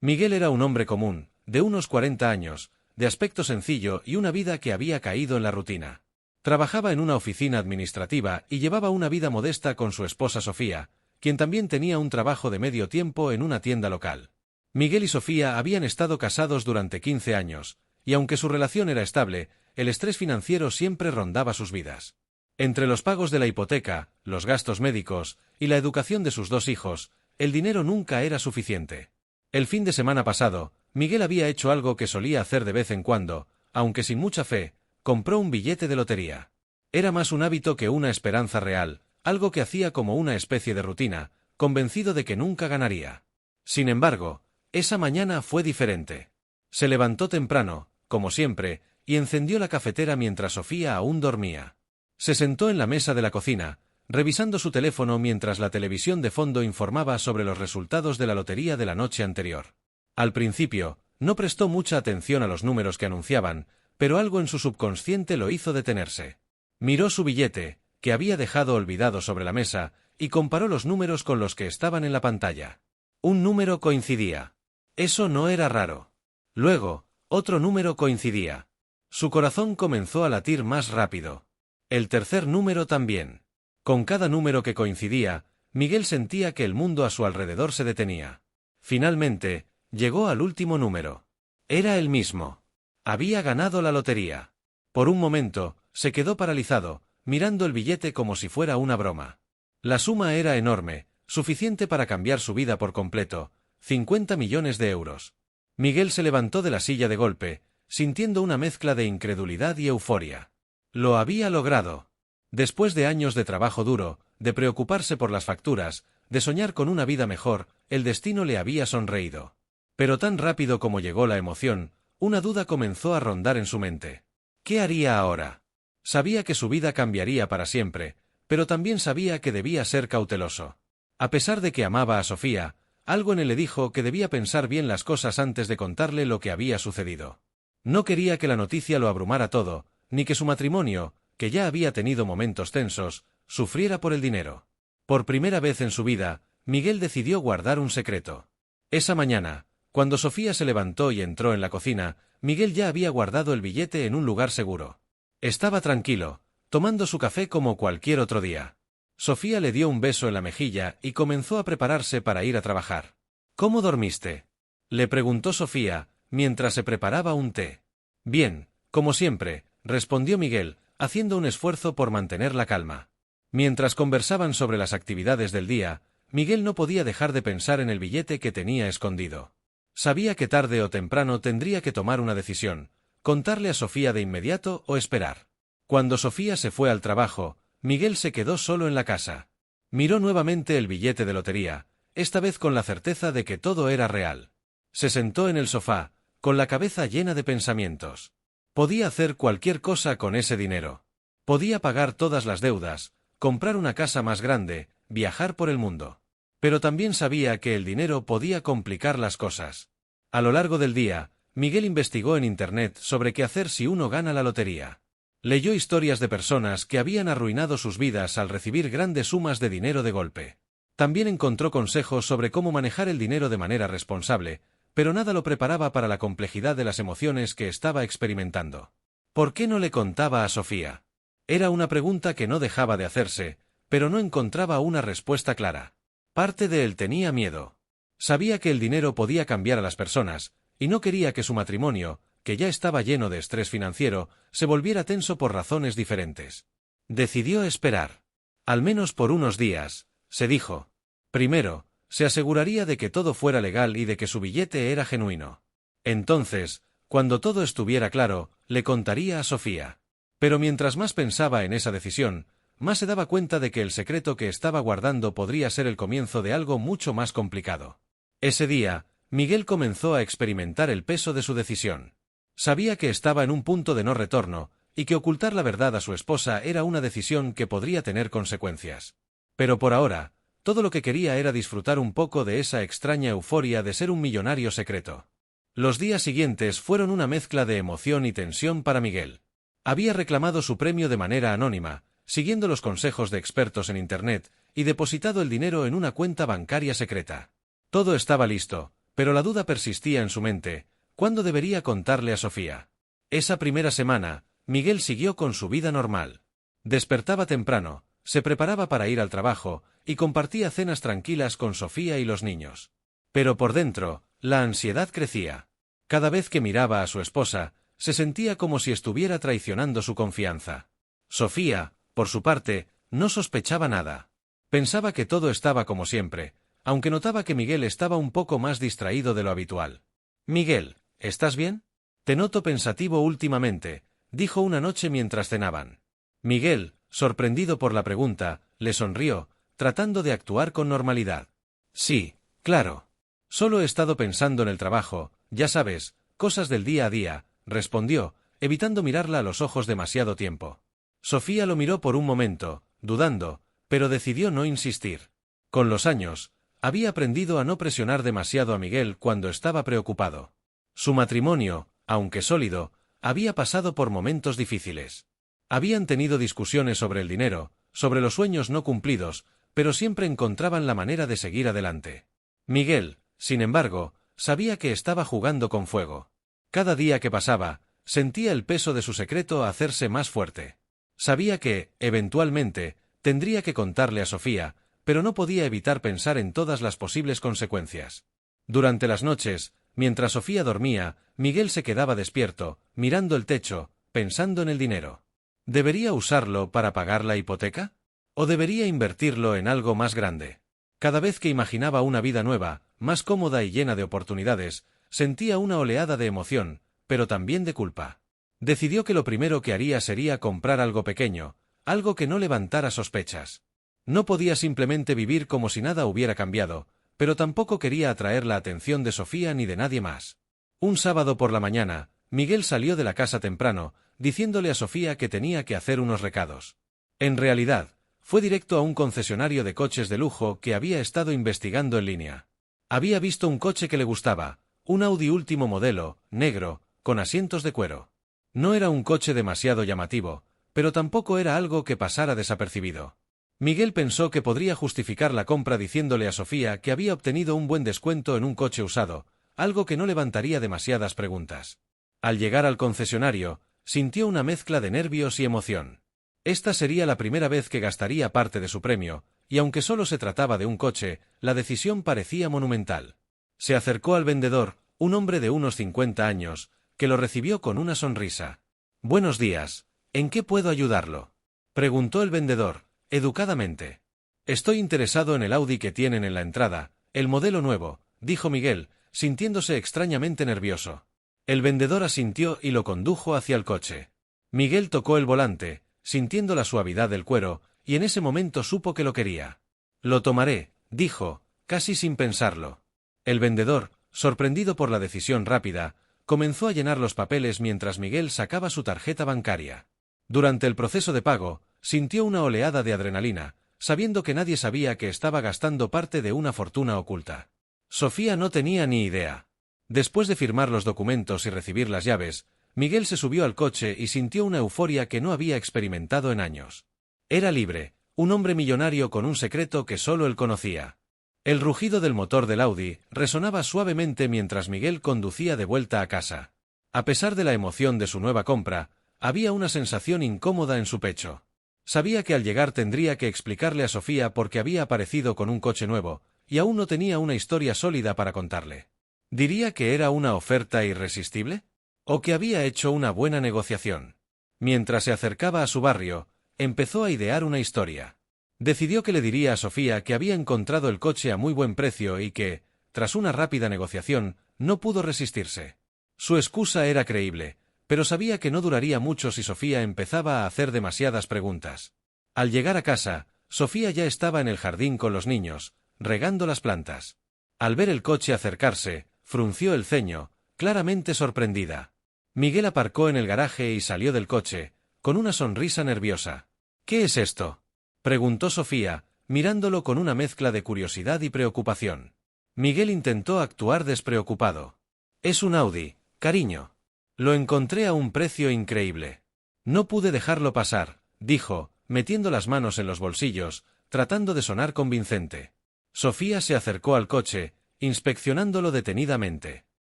Miguel era un hombre común, de unos 40 años, de aspecto sencillo y una vida que había caído en la rutina. Trabajaba en una oficina administrativa y llevaba una vida modesta con su esposa Sofía, quien también tenía un trabajo de medio tiempo en una tienda local. Miguel y Sofía habían estado casados durante 15 años, y aunque su relación era estable, el estrés financiero siempre rondaba sus vidas. Entre los pagos de la hipoteca, los gastos médicos y la educación de sus 2 hijos, el dinero nunca era suficiente. El fin de semana pasado, Miguel había hecho algo que solía hacer de vez en cuando, aunque sin mucha fe: compró un billete de lotería. Era más un hábito que una esperanza real, algo que hacía como una especie de rutina, convencido de que nunca ganaría. Sin embargo, esa mañana fue diferente. Se levantó temprano, como siempre, y encendió la cafetera mientras Sofía aún dormía. Se sentó en la mesa de la cocina, revisando su teléfono mientras la televisión de fondo informaba sobre los resultados de la lotería de la noche anterior. Al principio, no prestó mucha atención a los números que anunciaban, pero algo en su subconsciente lo hizo detenerse. Miró su billete, que había dejado olvidado sobre la mesa, y comparó los números con los que estaban en la pantalla. Un número coincidía. Eso no era raro. Luego, otro número coincidía. Su corazón comenzó a latir más rápido. El tercer número también. Con cada número que coincidía, Miguel sentía que el mundo a su alrededor se detenía. Finalmente, llegó al último número. Era el mismo. Había ganado la lotería. Por un momento, se quedó paralizado, mirando el billete como si fuera una broma. La suma era enorme, suficiente para cambiar su vida por completo: 50 millones de euros. Miguel se levantó de la silla de golpe, sintiendo una mezcla de incredulidad y euforia. Lo había logrado. Después de años de trabajo duro, de preocuparse por las facturas, de soñar con una vida mejor, el destino le había sonreído. Pero tan rápido como llegó la emoción, una duda comenzó a rondar en su mente. ¿Qué haría ahora? Sabía que su vida cambiaría para siempre, pero también sabía que debía ser cauteloso. A pesar de que amaba a Sofía, algo en él le dijo que debía pensar bien las cosas antes de contarle lo que había sucedido. No quería que la noticia lo abrumara todo, ni que su matrimonio, que ya había tenido momentos tensos, sufriera por el dinero. Por primera vez en su vida, Miguel decidió guardar un secreto. Esa mañana, cuando Sofía se levantó y entró en la cocina, Miguel ya había guardado el billete en un lugar seguro. Estaba tranquilo, tomando su café como cualquier otro día. Sofía le dio un beso en la mejilla y comenzó a prepararse para ir a trabajar. ¿Cómo dormiste?, le preguntó Sofía, mientras se preparaba un té. Bien, como siempre, respondió Miguel, haciendo un esfuerzo por mantener la calma. Mientras conversaban sobre las actividades del día, Miguel no podía dejar de pensar en el billete que tenía escondido. Sabía que tarde o temprano tendría que tomar una decisión: contarle a Sofía de inmediato o esperar. Cuando Sofía se fue al trabajo, Miguel se quedó solo en la casa. Miró nuevamente el billete de lotería, esta vez con la certeza de que todo era real. Se sentó en el sofá, con la cabeza llena de pensamientos. Podía hacer cualquier cosa con ese dinero. Podía pagar todas las deudas, comprar una casa más grande, viajar por el mundo. Pero también sabía que el dinero podía complicar las cosas. A lo largo del día, Miguel investigó en Internet sobre qué hacer si uno gana la lotería. Leyó historias de personas que habían arruinado sus vidas al recibir grandes sumas de dinero de golpe. También encontró consejos sobre cómo manejar el dinero de manera responsable, pero nada lo preparaba para la complejidad de las emociones que estaba experimentando. ¿Por qué no le contaba a Sofía? Era una pregunta que no dejaba de hacerse, pero no encontraba una respuesta clara. Parte de él tenía miedo. Sabía que el dinero podía cambiar a las personas, y no quería que su matrimonio, que ya estaba lleno de estrés financiero, se volviera tenso por razones diferentes. Decidió esperar. Al menos por unos días, se dijo. Primero, se aseguraría de que todo fuera legal y de que su billete era genuino. Entonces, cuando todo estuviera claro, le contaría a Sofía. Pero mientras más pensaba en esa decisión, más se daba cuenta de que el secreto que estaba guardando podría ser el comienzo de algo mucho más complicado. Ese día, Miguel comenzó a experimentar el peso de su decisión. Sabía que estaba en un punto de no retorno, y que ocultar la verdad a su esposa era una decisión que podría tener consecuencias. Pero por ahora, todo lo que quería era disfrutar un poco de esa extraña euforia de ser un millonario secreto. Los días siguientes fueron una mezcla de emoción y tensión para Miguel. Había reclamado su premio de manera anónima, siguiendo los consejos de expertos en Internet, y depositado el dinero en una cuenta bancaria secreta. Todo estaba listo, Pero la duda persistía en su mente. ¿Cuándo debería contarle a Sofía? Esa primera semana, Miguel siguió con su vida normal. Despertaba temprano, se preparaba para ir al trabajo, y compartía cenas tranquilas con Sofía y los niños. Pero por dentro, la ansiedad crecía. Cada vez que miraba a su esposa, se sentía como si estuviera traicionando su confianza. Sofía, por su parte, no sospechaba nada. Pensaba que todo estaba como siempre, aunque notaba que Miguel estaba un poco más distraído de lo habitual. «Miguel, ¿estás bien? Te noto pensativo últimamente», dijo una noche mientras cenaban. Miguel, sorprendido por la pregunta, le sonrió, tratando de actuar con normalidad. «Sí, claro. Solo he estado pensando en el trabajo, ya sabes, cosas del día a día», respondió, evitando mirarla a los ojos demasiado tiempo. Sofía lo miró por un momento, dudando, pero decidió no insistir. Con los años, había aprendido a no presionar demasiado a Miguel cuando estaba preocupado. Su matrimonio, aunque sólido, había pasado por momentos difíciles. Habían tenido discusiones sobre el dinero, sobre los sueños no cumplidos, pero siempre encontraban la manera de seguir adelante. Miguel, sin embargo, sabía que estaba jugando con fuego. Cada día que pasaba, sentía el peso de su secreto hacerse más fuerte. Sabía que, eventualmente, tendría que contarle a Sofía, pero no podía evitar pensar en todas las posibles consecuencias. Durante las noches, mientras Sofía dormía, Miguel se quedaba despierto, mirando el techo, pensando en el dinero. ¿Debería usarlo para pagar la hipoteca? ¿O debería invertirlo en algo más grande? Cada vez que imaginaba una vida nueva, más cómoda y llena de oportunidades, sentía una oleada de emoción, pero también de culpa. Decidió que lo primero que haría sería comprar algo pequeño, algo que no levantara sospechas. No podía simplemente vivir como si nada hubiera cambiado, pero tampoco quería atraer la atención de Sofía ni de nadie más. Un sábado por la mañana, Miguel salió de la casa temprano, diciéndole a Sofía que tenía que hacer unos recados. En realidad, fue directo a un concesionario de coches de lujo que había estado investigando en línea. Había visto un coche que le gustaba, un Audi último modelo, negro, con asientos de cuero. No era un coche demasiado llamativo, pero tampoco era algo que pasara desapercibido. Miguel pensó que podría justificar la compra diciéndole a Sofía que había obtenido un buen descuento en un coche usado, algo que no levantaría demasiadas preguntas. Al llegar al concesionario, sintió una mezcla de nervios y emoción. Esta sería la primera vez que gastaría parte de su premio, y aunque solo se trataba de un coche, la decisión parecía monumental. Se acercó al vendedor, un hombre de unos 50 años, que lo recibió con una sonrisa. «Buenos días, ¿en qué puedo ayudarlo?», preguntó el vendedor, educadamente. «Estoy interesado en el Audi que tienen en la entrada, el modelo nuevo», dijo Miguel, sintiéndose extrañamente nervioso. El vendedor asintió y lo condujo hacia el coche. Miguel tocó el volante, sintiendo la suavidad del cuero, y en ese momento supo que lo quería. «Lo tomaré», dijo, casi sin pensarlo. El vendedor, sorprendido por la decisión rápida, comenzó a llenar los papeles mientras Miguel sacaba su tarjeta bancaria. Durante el proceso de pago, sintió una oleada de adrenalina, sabiendo que nadie sabía que estaba gastando parte de una fortuna oculta. Sofía no tenía ni idea. Después de firmar los documentos y recibir las llaves, Miguel se subió al coche y sintió una euforia que no había experimentado en años. Era libre, un hombre millonario con un secreto que solo él conocía. El rugido del motor del Audi resonaba suavemente mientras Miguel conducía de vuelta a casa. A pesar de la emoción de su nueva compra, había una sensación incómoda en su pecho. Sabía que al llegar tendría que explicarle a Sofía por qué había aparecido con un coche nuevo, y aún no tenía una historia sólida para contarle. ¿Diría que era una oferta irresistible? ¿O que había hecho una buena negociación? Mientras se acercaba a su barrio, empezó a idear una historia. Decidió que le diría a Sofía que había encontrado el coche a muy buen precio y que, tras una rápida negociación, no pudo resistirse. Su excusa era creíble, pero sabía que no duraría mucho si Sofía empezaba a hacer demasiadas preguntas. Al llegar a casa, Sofía ya estaba en el jardín con los niños, regando las plantas. Al ver el coche acercarse, frunció el ceño, claramente sorprendida. Miguel aparcó en el garaje y salió del coche, con una sonrisa nerviosa. «¿Qué es esto?», preguntó Sofía, mirándolo con una mezcla de curiosidad y preocupación. Miguel intentó actuar despreocupado. «Es un Audi, cariño. Lo encontré a un precio increíble. No pude dejarlo pasar», dijo, metiendo las manos en los bolsillos, tratando de sonar convincente. Sofía se acercó al coche, inspeccionándolo detenidamente.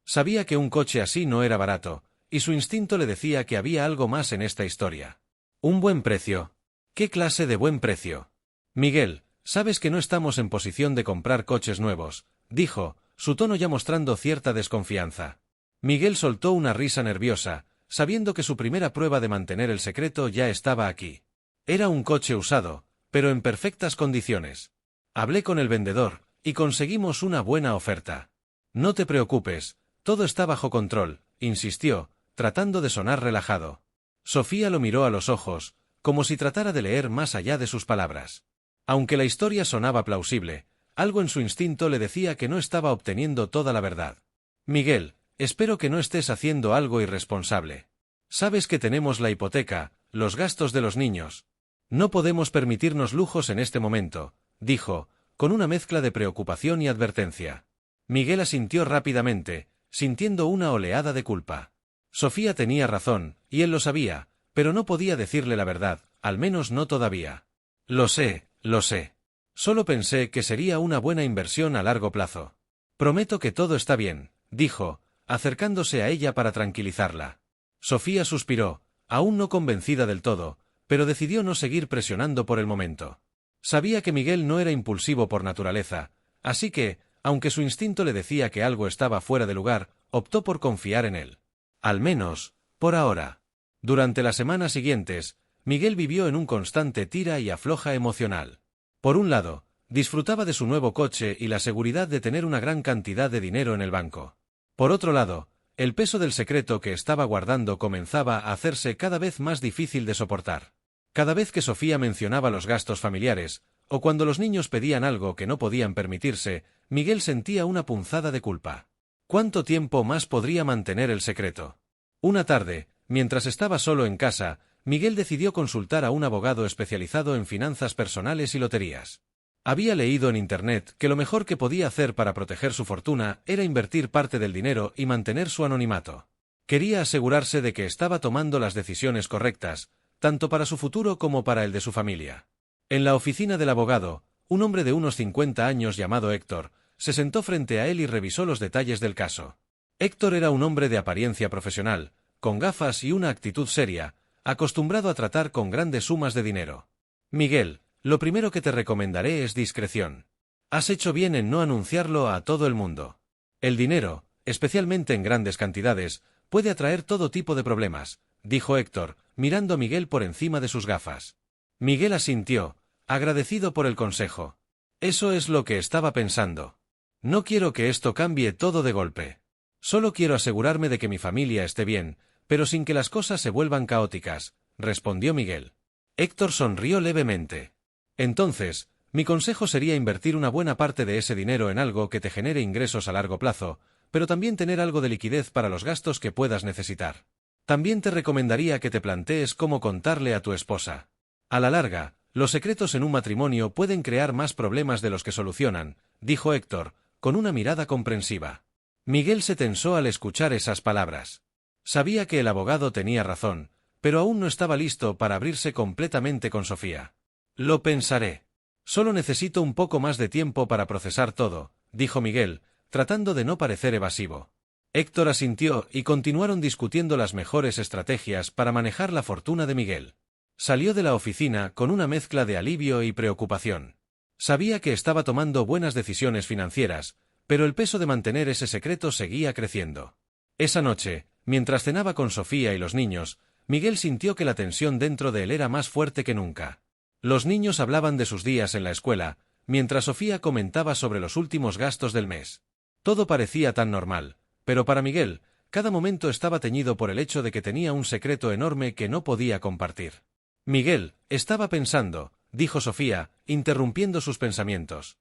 Sabía que un coche así no era barato, y su instinto le decía que había algo más en esta historia. Un buen precio. ¿Qué clase de buen precio? Miguel, sabes que no estamos en posición de comprar coches nuevos, dijo, su tono ya mostrando cierta desconfianza. Miguel soltó una risa nerviosa, sabiendo que su primera prueba de mantener el secreto ya estaba aquí. Era un coche usado, pero en perfectas condiciones. Hablé con el vendedor, y conseguimos una buena oferta. No te preocupes, todo está bajo control, insistió, tratando de sonar relajado. Sofía lo miró a los ojos, como si tratara de leer más allá de sus palabras. Aunque la historia sonaba plausible, algo en su instinto le decía que no estaba obteniendo toda la verdad. Miguel, espero que no estés haciendo algo irresponsable. Sabes que tenemos la hipoteca, los gastos de los niños. No podemos permitirnos lujos en este momento, dijo, con una mezcla de preocupación y advertencia. Miguel asintió rápidamente, sintiendo una oleada de culpa. Sofía tenía razón, y él lo sabía, pero no podía decirle la verdad, al menos no todavía. Lo sé, lo sé. Solo pensé que sería una buena inversión a largo plazo. Prometo que todo está bien, dijo, acercándose a ella para tranquilizarla. Sofía suspiró, aún no convencida del todo, pero decidió no seguir presionando por el momento. Sabía que Miguel no era impulsivo por naturaleza, así que, aunque su instinto le decía que algo estaba fuera de lugar, optó por confiar en él. Al menos, por ahora. Durante las semanas siguientes, Miguel vivió en un constante tira y afloja emocional. Por un lado, disfrutaba de su nuevo coche y la seguridad de tener una gran cantidad de dinero en el banco. Por otro lado, el peso del secreto que estaba guardando comenzaba a hacerse cada vez más difícil de soportar. Cada vez que Sofía mencionaba los gastos familiares, o cuando los niños pedían algo que no podían permitirse, Miguel sentía una punzada de culpa. ¿Cuánto tiempo más podría mantener el secreto? Una tarde, mientras estaba solo en casa, Miguel decidió consultar a un abogado especializado en finanzas personales y loterías. Había leído en Internet que lo mejor que podía hacer para proteger su fortuna era invertir parte del dinero y mantener su anonimato. Quería asegurarse de que estaba tomando las decisiones correctas, tanto para su futuro como para el de su familia. En la oficina del abogado, un hombre de unos 50 años llamado Héctor, se sentó frente a él y revisó los detalles del caso. Héctor era un hombre de apariencia profesional, con gafas y una actitud seria, acostumbrado a tratar con grandes sumas de dinero. Miguel, lo primero que te recomendaré es discreción. Has hecho bien en no anunciarlo a todo el mundo. El dinero, especialmente en grandes cantidades, puede atraer todo tipo de problemas, dijo Héctor, mirando a Miguel por encima de sus gafas. Miguel asintió, agradecido por el consejo. Eso es lo que estaba pensando. No quiero que esto cambie todo de golpe. Solo quiero asegurarme de que mi familia esté bien, pero sin que las cosas se vuelvan caóticas, respondió Miguel. Héctor sonrió levemente. Entonces, mi consejo sería invertir una buena parte de ese dinero en algo que te genere ingresos a largo plazo, pero también tener algo de liquidez para los gastos que puedas necesitar. También te recomendaría que te plantees cómo contarle a tu esposa. A la larga, los secretos en un matrimonio pueden crear más problemas de los que solucionan, dijo Héctor, con una mirada comprensiva. Miguel se tensó al escuchar esas palabras. Sabía que el abogado tenía razón, pero aún no estaba listo para abrirse completamente con Sofía. Lo pensaré. Solo necesito un poco más de tiempo para procesar todo, dijo Miguel, tratando de no parecer evasivo. Héctor asintió y continuaron discutiendo las mejores estrategias para manejar la fortuna de Miguel. Salió de la oficina con una mezcla de alivio y preocupación. Sabía que estaba tomando buenas decisiones financieras, pero el peso de mantener ese secreto seguía creciendo. Esa noche, mientras cenaba con Sofía y los niños, Miguel sintió que la tensión dentro de él era más fuerte que nunca. Los niños hablaban de sus días en la escuela, mientras Sofía comentaba sobre los últimos gastos del mes. Todo parecía tan normal, pero para Miguel, cada momento estaba teñido por el hecho de que tenía un secreto enorme que no podía compartir. Miguel, estaba pensando, dijo Sofía, interrumpiendo sus pensamientos.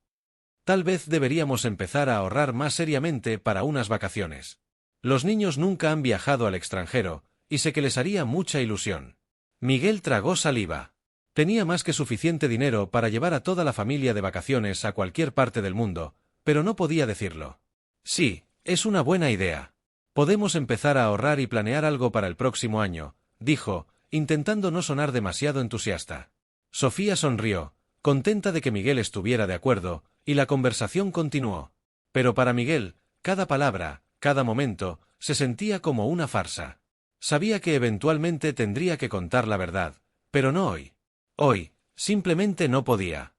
Tal vez deberíamos empezar a ahorrar más seriamente para unas vacaciones. Los niños nunca han viajado al extranjero, y sé que les haría mucha ilusión. Miguel tragó saliva. Tenía más que suficiente dinero para llevar a toda la familia de vacaciones a cualquier parte del mundo, pero no podía decirlo. Sí, es una buena idea. Podemos empezar a ahorrar y planear algo para el próximo año, dijo, intentando no sonar demasiado entusiasta. Sofía sonrió, contenta de que Miguel estuviera de acuerdo, y la conversación continuó. Pero para Miguel, cada palabra, cada momento, se sentía como una farsa. Sabía que eventualmente tendría que contar la verdad, pero no hoy. Hoy, simplemente no podía.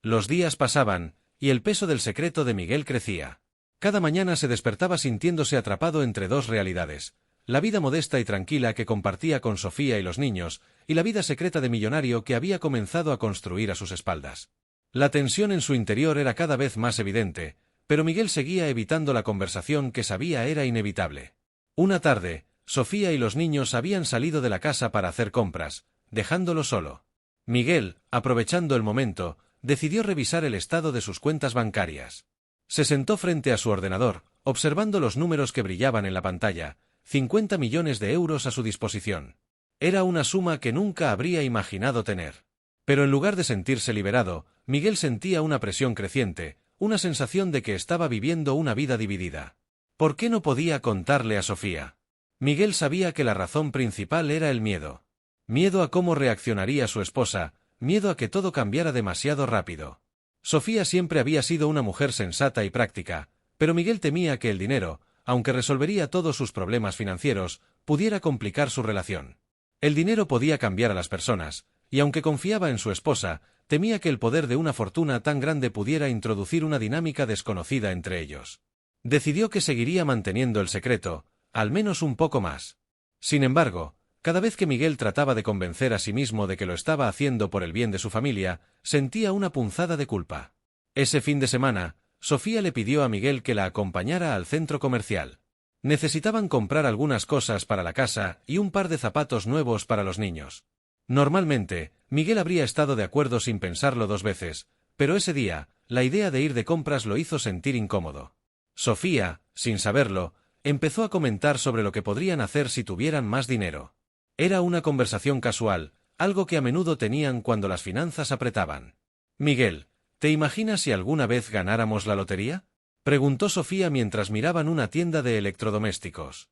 Los días pasaban, y el peso del secreto de Miguel crecía. Cada mañana se despertaba sintiéndose atrapado entre dos realidades: la vida modesta y tranquila que compartía con Sofía y los niños, y la vida secreta de millonario que había comenzado a construir a sus espaldas. La tensión en su interior era cada vez más evidente, pero Miguel seguía evitando la conversación que sabía era inevitable. Una tarde, Sofía y los niños habían salido de la casa para hacer compras, dejándolo solo. Miguel, aprovechando el momento, decidió revisar el estado de sus cuentas bancarias. Se sentó frente a su ordenador, observando los números que brillaban en la pantalla: 50 millones de euros a su disposición. Era una suma que nunca habría imaginado tener. Pero en lugar de sentirse liberado, Miguel sentía una presión creciente, una sensación de que estaba viviendo una vida dividida. ¿Por qué no podía contarle a Sofía? Miguel sabía que la razón principal era el miedo. Miedo a cómo reaccionaría su esposa, miedo a que todo cambiara demasiado rápido. Sofía siempre había sido una mujer sensata y práctica, pero Miguel temía que el dinero, aunque resolvería todos sus problemas financieros, pudiera complicar su relación. El dinero podía cambiar a las personas, y aunque confiaba en su esposa, temía que el poder de una fortuna tan grande pudiera introducir una dinámica desconocida entre ellos. Decidió que seguiría manteniendo el secreto, al menos un poco más. Sin embargo, cada vez que Miguel trataba de convencer a sí mismo de que lo estaba haciendo por el bien de su familia, sentía una punzada de culpa. Ese fin de semana, Sofía le pidió a Miguel que la acompañara al centro comercial. Necesitaban comprar algunas cosas para la casa y un par de zapatos nuevos para los niños. Normalmente, Miguel habría estado de acuerdo sin pensarlo dos veces, pero ese día, la idea de ir de compras lo hizo sentir incómodo. Sofía, sin saberlo, empezó a comentar sobre lo que podrían hacer si tuvieran más dinero. Era una conversación casual, algo que a menudo tenían cuando las finanzas apretaban. «Miguel, ¿te imaginas si alguna vez ganáramos la lotería?», preguntó Sofía mientras miraban una tienda de electrodomésticos.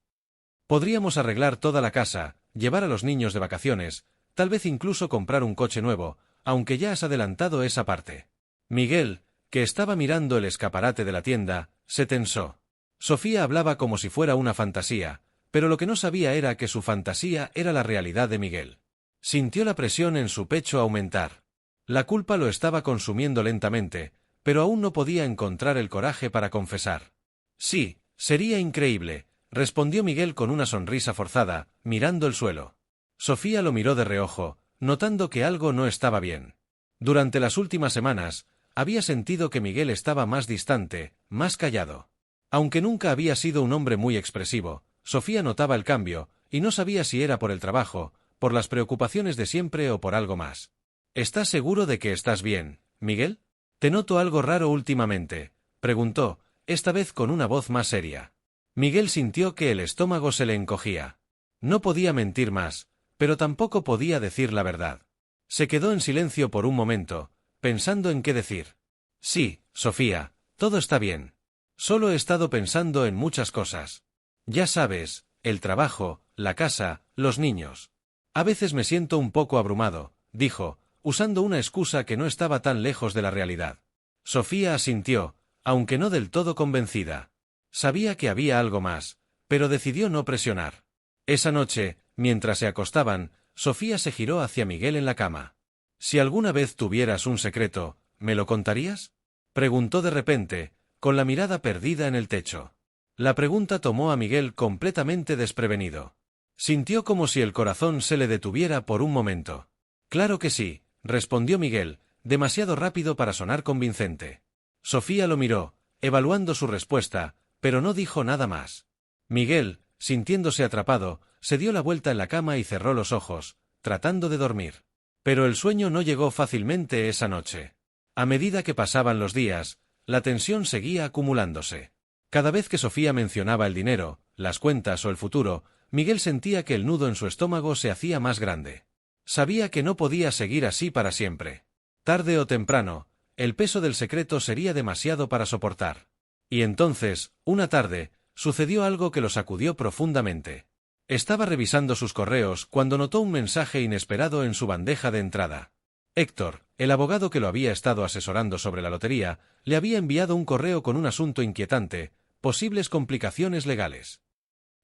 «Podríamos arreglar toda la casa, llevar a los niños de vacaciones, tal vez incluso comprar un coche nuevo, aunque ya has adelantado esa parte». Miguel, que estaba mirando el escaparate de la tienda, se tensó. Sofía hablaba como si fuera una fantasía, pero lo que no sabía era que su fantasía era la realidad de Miguel. Sintió la presión en su pecho aumentar. La culpa lo estaba consumiendo lentamente, pero aún no podía encontrar el coraje para confesar. «Sí, sería increíble», respondió Miguel con una sonrisa forzada, mirando el suelo. Sofía lo miró de reojo, notando que algo no estaba bien. Durante las últimas semanas, había sentido que Miguel estaba más distante, más callado. Aunque nunca había sido un hombre muy expresivo, Sofía notaba el cambio, y no sabía si era por el trabajo, por las preocupaciones de siempre o por algo más. «¿Estás seguro de que estás bien, Miguel? Te noto algo raro últimamente», preguntó, esta vez con una voz más seria. Miguel sintió que el estómago se le encogía. No podía mentir más, pero tampoco podía decir la verdad. Se quedó en silencio por un momento, pensando en qué decir. «Sí, Sofía, todo está bien. Solo he estado pensando en muchas cosas. Ya sabes, el trabajo, la casa, los niños. A veces me siento un poco abrumado», dijo, usando una excusa que no estaba tan lejos de la realidad. Sofía asintió, aunque no del todo convencida. Sabía que había algo más, pero decidió no presionar. Esa noche, mientras se acostaban, Sofía se giró hacia Miguel en la cama. «Si alguna vez tuvieras un secreto, ¿me lo contarías?», preguntó de repente, con la mirada perdida en el techo. La pregunta tomó a Miguel completamente desprevenido. Sintió como si el corazón se le detuviera por un momento. «Claro que sí», respondió Miguel, demasiado rápido para sonar convincente. Sofía lo miró, evaluando su respuesta, pero no dijo nada más. Miguel, sintiéndose atrapado, se dio la vuelta en la cama y cerró los ojos, tratando de dormir. Pero el sueño no llegó fácilmente esa noche. A medida que pasaban los días, la tensión seguía acumulándose. Cada vez que Sofía mencionaba el dinero, las cuentas o el futuro, Miguel sentía que el nudo en su estómago se hacía más grande. Sabía que no podía seguir así para siempre. Tarde o temprano, el peso del secreto sería demasiado para soportar. Y entonces, una tarde, sucedió algo que lo sacudió profundamente. Estaba revisando sus correos cuando notó un mensaje inesperado en su bandeja de entrada. Héctor, el abogado que lo había estado asesorando sobre la lotería, le había enviado un correo con un asunto inquietante: posibles complicaciones legales.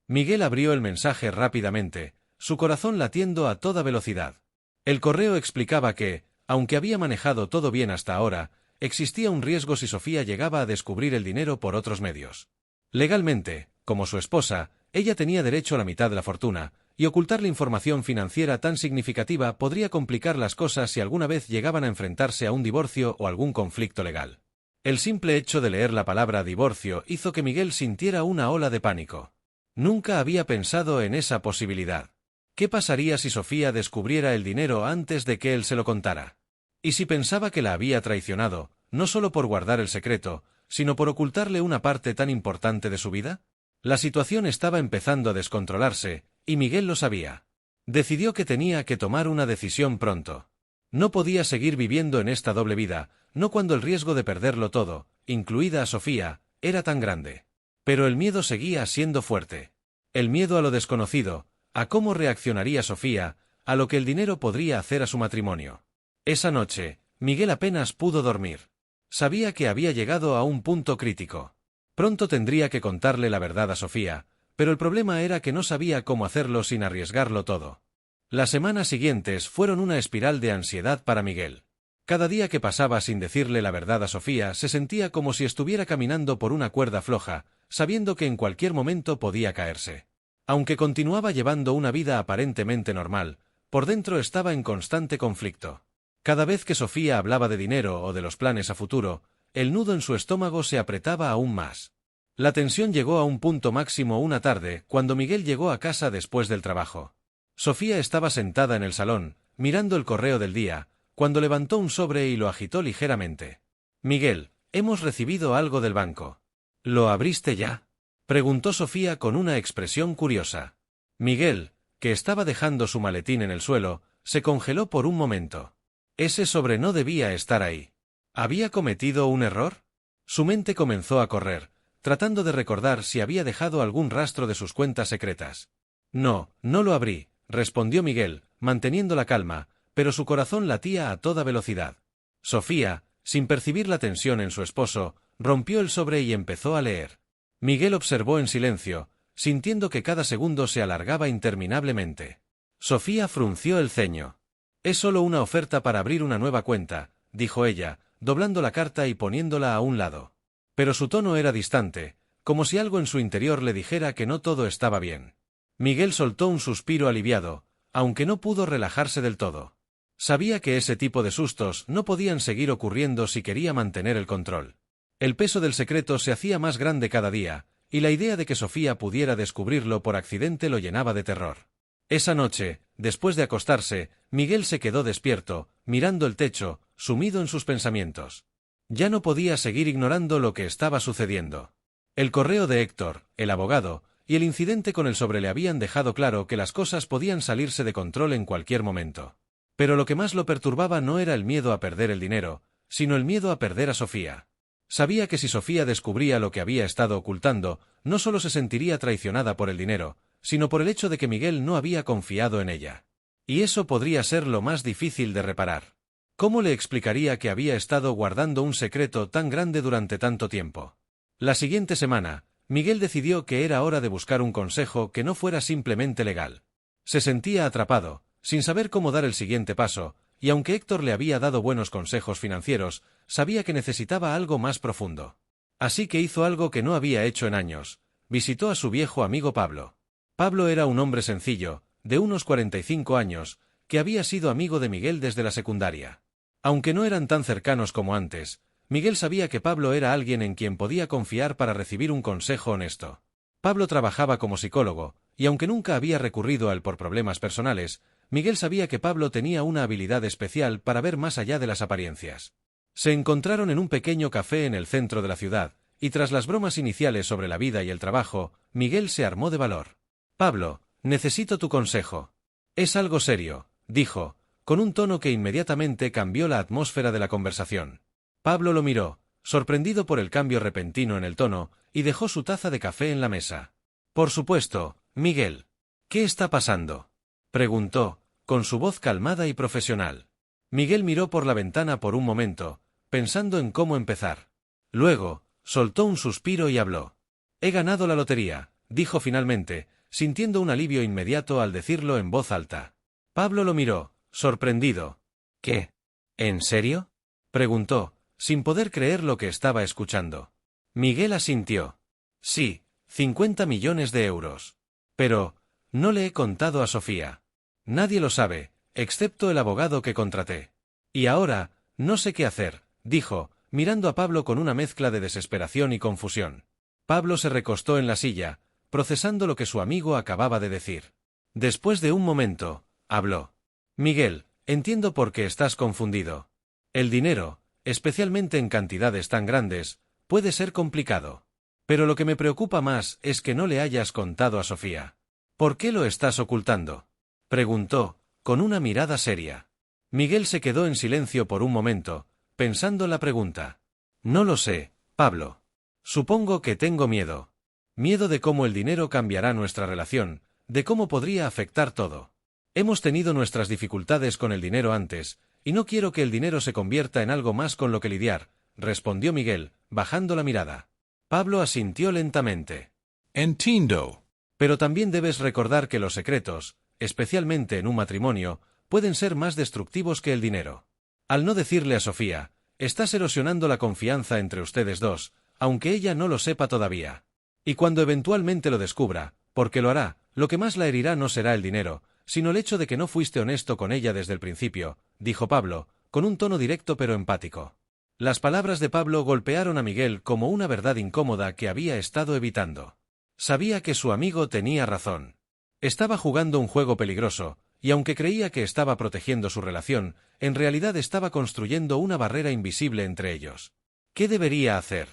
Miguel abrió el mensaje rápidamente, su corazón latiendo a toda velocidad. El correo explicaba que, aunque había manejado todo bien hasta ahora, existía un riesgo si Sofía llegaba a descubrir el dinero por otros medios. Legalmente, como su esposa, ella tenía derecho a la mitad de la fortuna, y ocultarle información financiera tan significativa podría complicar las cosas si alguna vez llegaban a enfrentarse a un divorcio o algún conflicto legal. El simple hecho de leer la palabra divorcio hizo que Miguel sintiera una ola de pánico. Nunca había pensado en esa posibilidad. ¿Qué pasaría si Sofía descubriera el dinero antes de que él se lo contara? ¿Y si pensaba que la había traicionado, no solo por guardar el secreto, sino por ocultarle una parte tan importante de su vida? La situación estaba empezando a descontrolarse, y Miguel lo sabía. Decidió que tenía que tomar una decisión pronto. No podía seguir viviendo en esta doble vida, no cuando el riesgo de perderlo todo, incluida a Sofía, era tan grande. Pero el miedo seguía siendo fuerte. El miedo a lo desconocido, a cómo reaccionaría Sofía, a lo que el dinero podría hacer a su matrimonio. Esa noche, Miguel apenas pudo dormir. Sabía que había llegado a un punto crítico. Pronto tendría que contarle la verdad a Sofía, pero el problema era que no sabía cómo hacerlo sin arriesgarlo todo. Las semanas siguientes fueron una espiral de ansiedad para Miguel. Cada día que pasaba sin decirle la verdad a Sofía se sentía como si estuviera caminando por una cuerda floja, sabiendo que en cualquier momento podía caerse. Aunque continuaba llevando una vida aparentemente normal, por dentro estaba en constante conflicto. Cada vez que Sofía hablaba de dinero o de los planes a futuro, el nudo en su estómago se apretaba aún más. La tensión llegó a un punto máximo una tarde, cuando Miguel llegó a casa después del trabajo. Sofía estaba sentada en el salón, mirando el correo del día, cuando levantó un sobre y lo agitó ligeramente. «Miguel, hemos recibido algo del banco». «¿Lo abriste ya?», preguntó Sofía con una expresión curiosa. Miguel, que estaba dejando su maletín en el suelo, se congeló por un momento. Ese sobre no debía estar ahí. ¿Había cometido un error? Su mente comenzó a correr, tratando de recordar si había dejado algún rastro de sus cuentas secretas. «No, no lo abrí», respondió Miguel, manteniendo la calma, pero su corazón latía a toda velocidad. Sofía, sin percibir la tensión en su esposo, rompió el sobre y empezó a leer. Miguel observó en silencio, sintiendo que cada segundo se alargaba interminablemente. Sofía frunció el ceño. «Es solo una oferta para abrir una nueva cuenta», dijo ella, doblando la carta y poniéndola a un lado. Pero su tono era distante, como si algo en su interior le dijera que no todo estaba bien. Miguel soltó un suspiro aliviado, aunque no pudo relajarse del todo. Sabía que ese tipo de sustos no podían seguir ocurriendo si quería mantener el control. El peso del secreto se hacía más grande cada día, y la idea de que Sofía pudiera descubrirlo por accidente lo llenaba de terror. Esa noche, después de acostarse, Miguel se quedó despierto, mirando el techo, sumido en sus pensamientos. Ya no podía seguir ignorando lo que estaba sucediendo. El correo de Héctor, el abogado, y el incidente con el sobre le habían dejado claro que las cosas podían salirse de control en cualquier momento. Pero lo que más lo perturbaba no era el miedo a perder el dinero, sino el miedo a perder a Sofía. Sabía que si Sofía descubría lo que había estado ocultando, no solo se sentiría traicionada por el dinero, sino por el hecho de que Miguel no había confiado en ella. Y eso podría ser lo más difícil de reparar. ¿Cómo le explicaría que había estado guardando un secreto tan grande durante tanto tiempo? La siguiente semana, Miguel decidió que era hora de buscar un consejo que no fuera simplemente legal. Se sentía atrapado, sin saber cómo dar el siguiente paso, y aunque Héctor le había dado buenos consejos financieros, sabía que necesitaba algo más profundo. Así que hizo algo que no había hecho en años: visitó a su viejo amigo Pablo. Pablo era un hombre sencillo, de unos 45 años, que había sido amigo de Miguel desde la secundaria. Aunque no eran tan cercanos como antes, Miguel sabía que Pablo era alguien en quien podía confiar para recibir un consejo honesto. Pablo trabajaba como psicólogo, y aunque nunca había recurrido a él por problemas personales, Miguel sabía que Pablo tenía una habilidad especial para ver más allá de las apariencias. Se encontraron en un pequeño café en el centro de la ciudad, y tras las bromas iniciales sobre la vida y el trabajo, Miguel se armó de valor. «Pablo, necesito tu consejo. Es algo serio», dijo, con un tono que inmediatamente cambió la atmósfera de la conversación. Pablo lo miró, sorprendido por el cambio repentino en el tono, y dejó su taza de café en la mesa. «Por supuesto, Miguel. ¿Qué está pasando?», preguntó, con su voz calmada y profesional. Miguel miró por la ventana por un momento, pensando en cómo empezar. Luego, soltó un suspiro y habló. He ganado la lotería, dijo finalmente, sintiendo un alivio inmediato al decirlo en voz alta. Pablo lo miró, sorprendido. ¿Qué? ¿En serio? Preguntó, sin poder creer lo que estaba escuchando. Miguel asintió. Sí, 50 millones de euros. Pero, no le he contado a Sofía. Nadie lo sabe, excepto el abogado que contraté. Y ahora, no sé qué hacer, dijo, mirando a Pablo con una mezcla de desesperación y confusión. Pablo se recostó en la silla, procesando lo que su amigo acababa de decir. Después de un momento, habló. Miguel, entiendo por qué estás confundido. El dinero, especialmente en cantidades tan grandes, puede ser complicado. Pero lo que me preocupa más es que no le hayas contado a Sofía. ¿Por qué lo estás ocultando? Preguntó, con una mirada seria. Miguel se quedó en silencio por un momento, pensando la pregunta. No lo sé, Pablo. Supongo que tengo miedo. Miedo de cómo el dinero cambiará nuestra relación, de cómo podría afectar todo. Hemos tenido nuestras dificultades con el dinero antes, y no quiero que el dinero se convierta en algo más con lo que lidiar, respondió Miguel, bajando la mirada. Pablo asintió lentamente. Entiendo. Pero también debes recordar que los secretos, especialmente en un matrimonio, pueden ser más destructivos que el dinero. Al no decirle a Sofía, estás erosionando la confianza entre ustedes dos, aunque ella no lo sepa todavía. Y cuando eventualmente lo descubra, porque lo hará, lo que más la herirá no será el dinero, sino el hecho de que no fuiste honesto con ella desde el principio, dijo Pablo, con un tono directo pero empático. Las palabras de Pablo golpearon a Miguel como una verdad incómoda que había estado evitando. Sabía que su amigo tenía razón. Estaba jugando un juego peligroso, y aunque creía que estaba protegiendo su relación, en realidad estaba construyendo una barrera invisible entre ellos. ¿Qué debería hacer?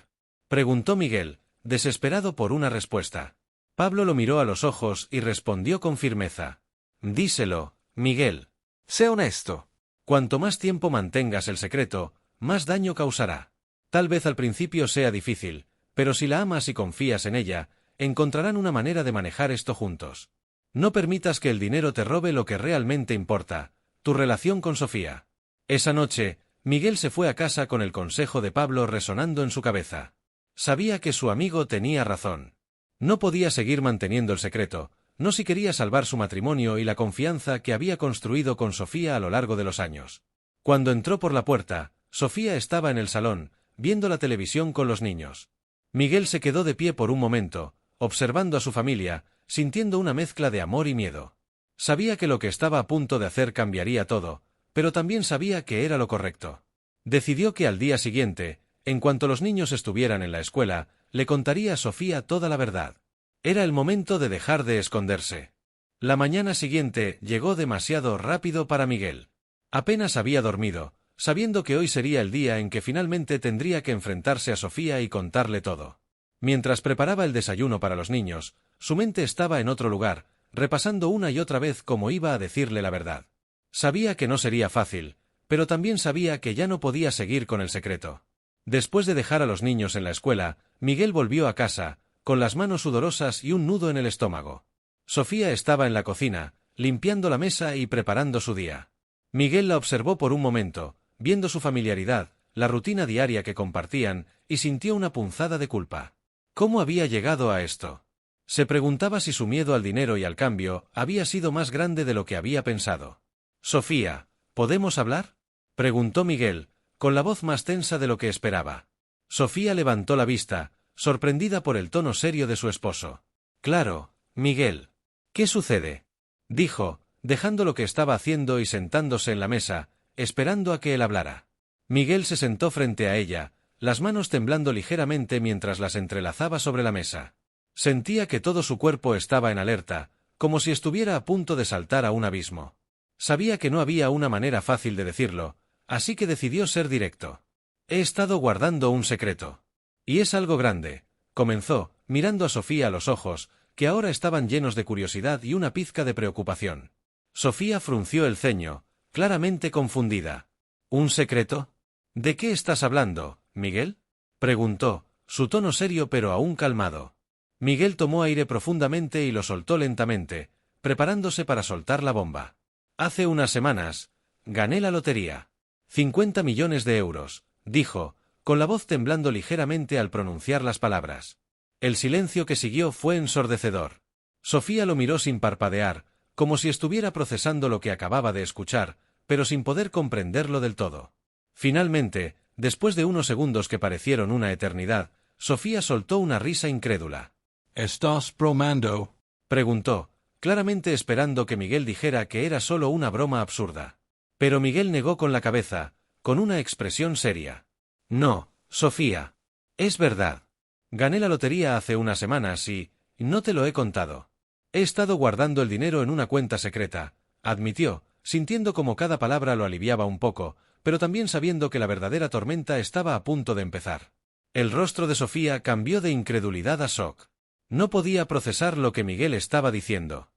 Preguntó Miguel, desesperado por una respuesta. Pablo lo miró a los ojos y respondió con firmeza. Díselo, Miguel. Sé honesto. Cuanto más tiempo mantengas el secreto, más daño causará. Tal vez al principio sea difícil, pero si la amas y confías en ella, encontrarán una manera de manejar esto juntos. No permitas que el dinero te robe lo que realmente importa, tu relación con Sofía. Esa noche, Miguel se fue a casa con el consejo de Pablo resonando en su cabeza. Sabía que su amigo tenía razón. No podía seguir manteniendo el secreto, no si quería salvar su matrimonio y la confianza que había construido con Sofía a lo largo de los años. Cuando entró por la puerta, Sofía estaba en el salón, viendo la televisión con los niños. Miguel se quedó de pie por un momento, observando a su familia, sintiendo una mezcla de amor y miedo. Sabía que lo que estaba a punto de hacer cambiaría todo, pero también sabía que era lo correcto. Decidió que al día siguiente, en cuanto los niños estuvieran en la escuela, le contaría a Sofía toda la verdad. Era el momento de dejar de esconderse. La mañana siguiente llegó demasiado rápido para Miguel. Apenas había dormido, sabiendo que hoy sería el día en que finalmente tendría que enfrentarse a Sofía y contarle todo. Mientras preparaba el desayuno para los niños, su mente estaba en otro lugar, repasando una y otra vez cómo iba a decirle la verdad. Sabía que no sería fácil, pero también sabía que ya no podía seguir con el secreto. Después de dejar a los niños en la escuela, Miguel volvió a casa, con las manos sudorosas y un nudo en el estómago. Sofía estaba en la cocina, limpiando la mesa y preparando su día. Miguel la observó por un momento, viendo su familiaridad, la rutina diaria que compartían, y sintió una punzada de culpa. ¿Cómo había llegado a esto? Se preguntaba si su miedo al dinero y al cambio había sido más grande de lo que había pensado. Sofía, ¿podemos hablar?, preguntó Miguel, con la voz más tensa de lo que esperaba. Sofía levantó la vista, sorprendida por el tono serio de su esposo. Claro, Miguel. ¿Qué sucede?, dijo, dejando lo que estaba haciendo y sentándose en la mesa, esperando a que él hablara. Miguel se sentó frente a ella, las manos temblando ligeramente mientras las entrelazaba sobre la mesa. Sentía que todo su cuerpo estaba en alerta, como si estuviera a punto de saltar a un abismo. Sabía que no había una manera fácil de decirlo, así que decidió ser directo. He estado guardando un secreto. Y es algo grande, comenzó, mirando a Sofía a los ojos, que ahora estaban llenos de curiosidad y una pizca de preocupación. Sofía frunció el ceño, claramente confundida. ¿Un secreto? ¿De qué estás hablando, Miguel?, preguntó, su tono serio pero aún calmado. Miguel tomó aire profundamente y lo soltó lentamente, preparándose para soltar la bomba. Hace unas semanas, gané la lotería. 50 millones de euros, dijo, con la voz temblando ligeramente al pronunciar las palabras. El silencio que siguió fue ensordecedor. Sofía lo miró sin parpadear, como si estuviera procesando lo que acababa de escuchar, pero sin poder comprenderlo del todo. Finalmente, después de unos segundos que parecieron una eternidad, Sofía soltó una risa incrédula. ¿Estás bromando? Preguntó, claramente esperando que Miguel dijera que era solo una broma absurda. Pero Miguel negó con la cabeza, con una expresión seria. No, Sofía. Es verdad. Gané la lotería hace unas semanas y no te lo he contado. He estado guardando el dinero en una cuenta secreta, admitió, sintiendo como cada palabra lo aliviaba un poco, pero también sabiendo que la verdadera tormenta estaba a punto de empezar. El rostro de Sofía cambió de incredulidad a shock. No podía procesar lo que Miguel estaba diciendo.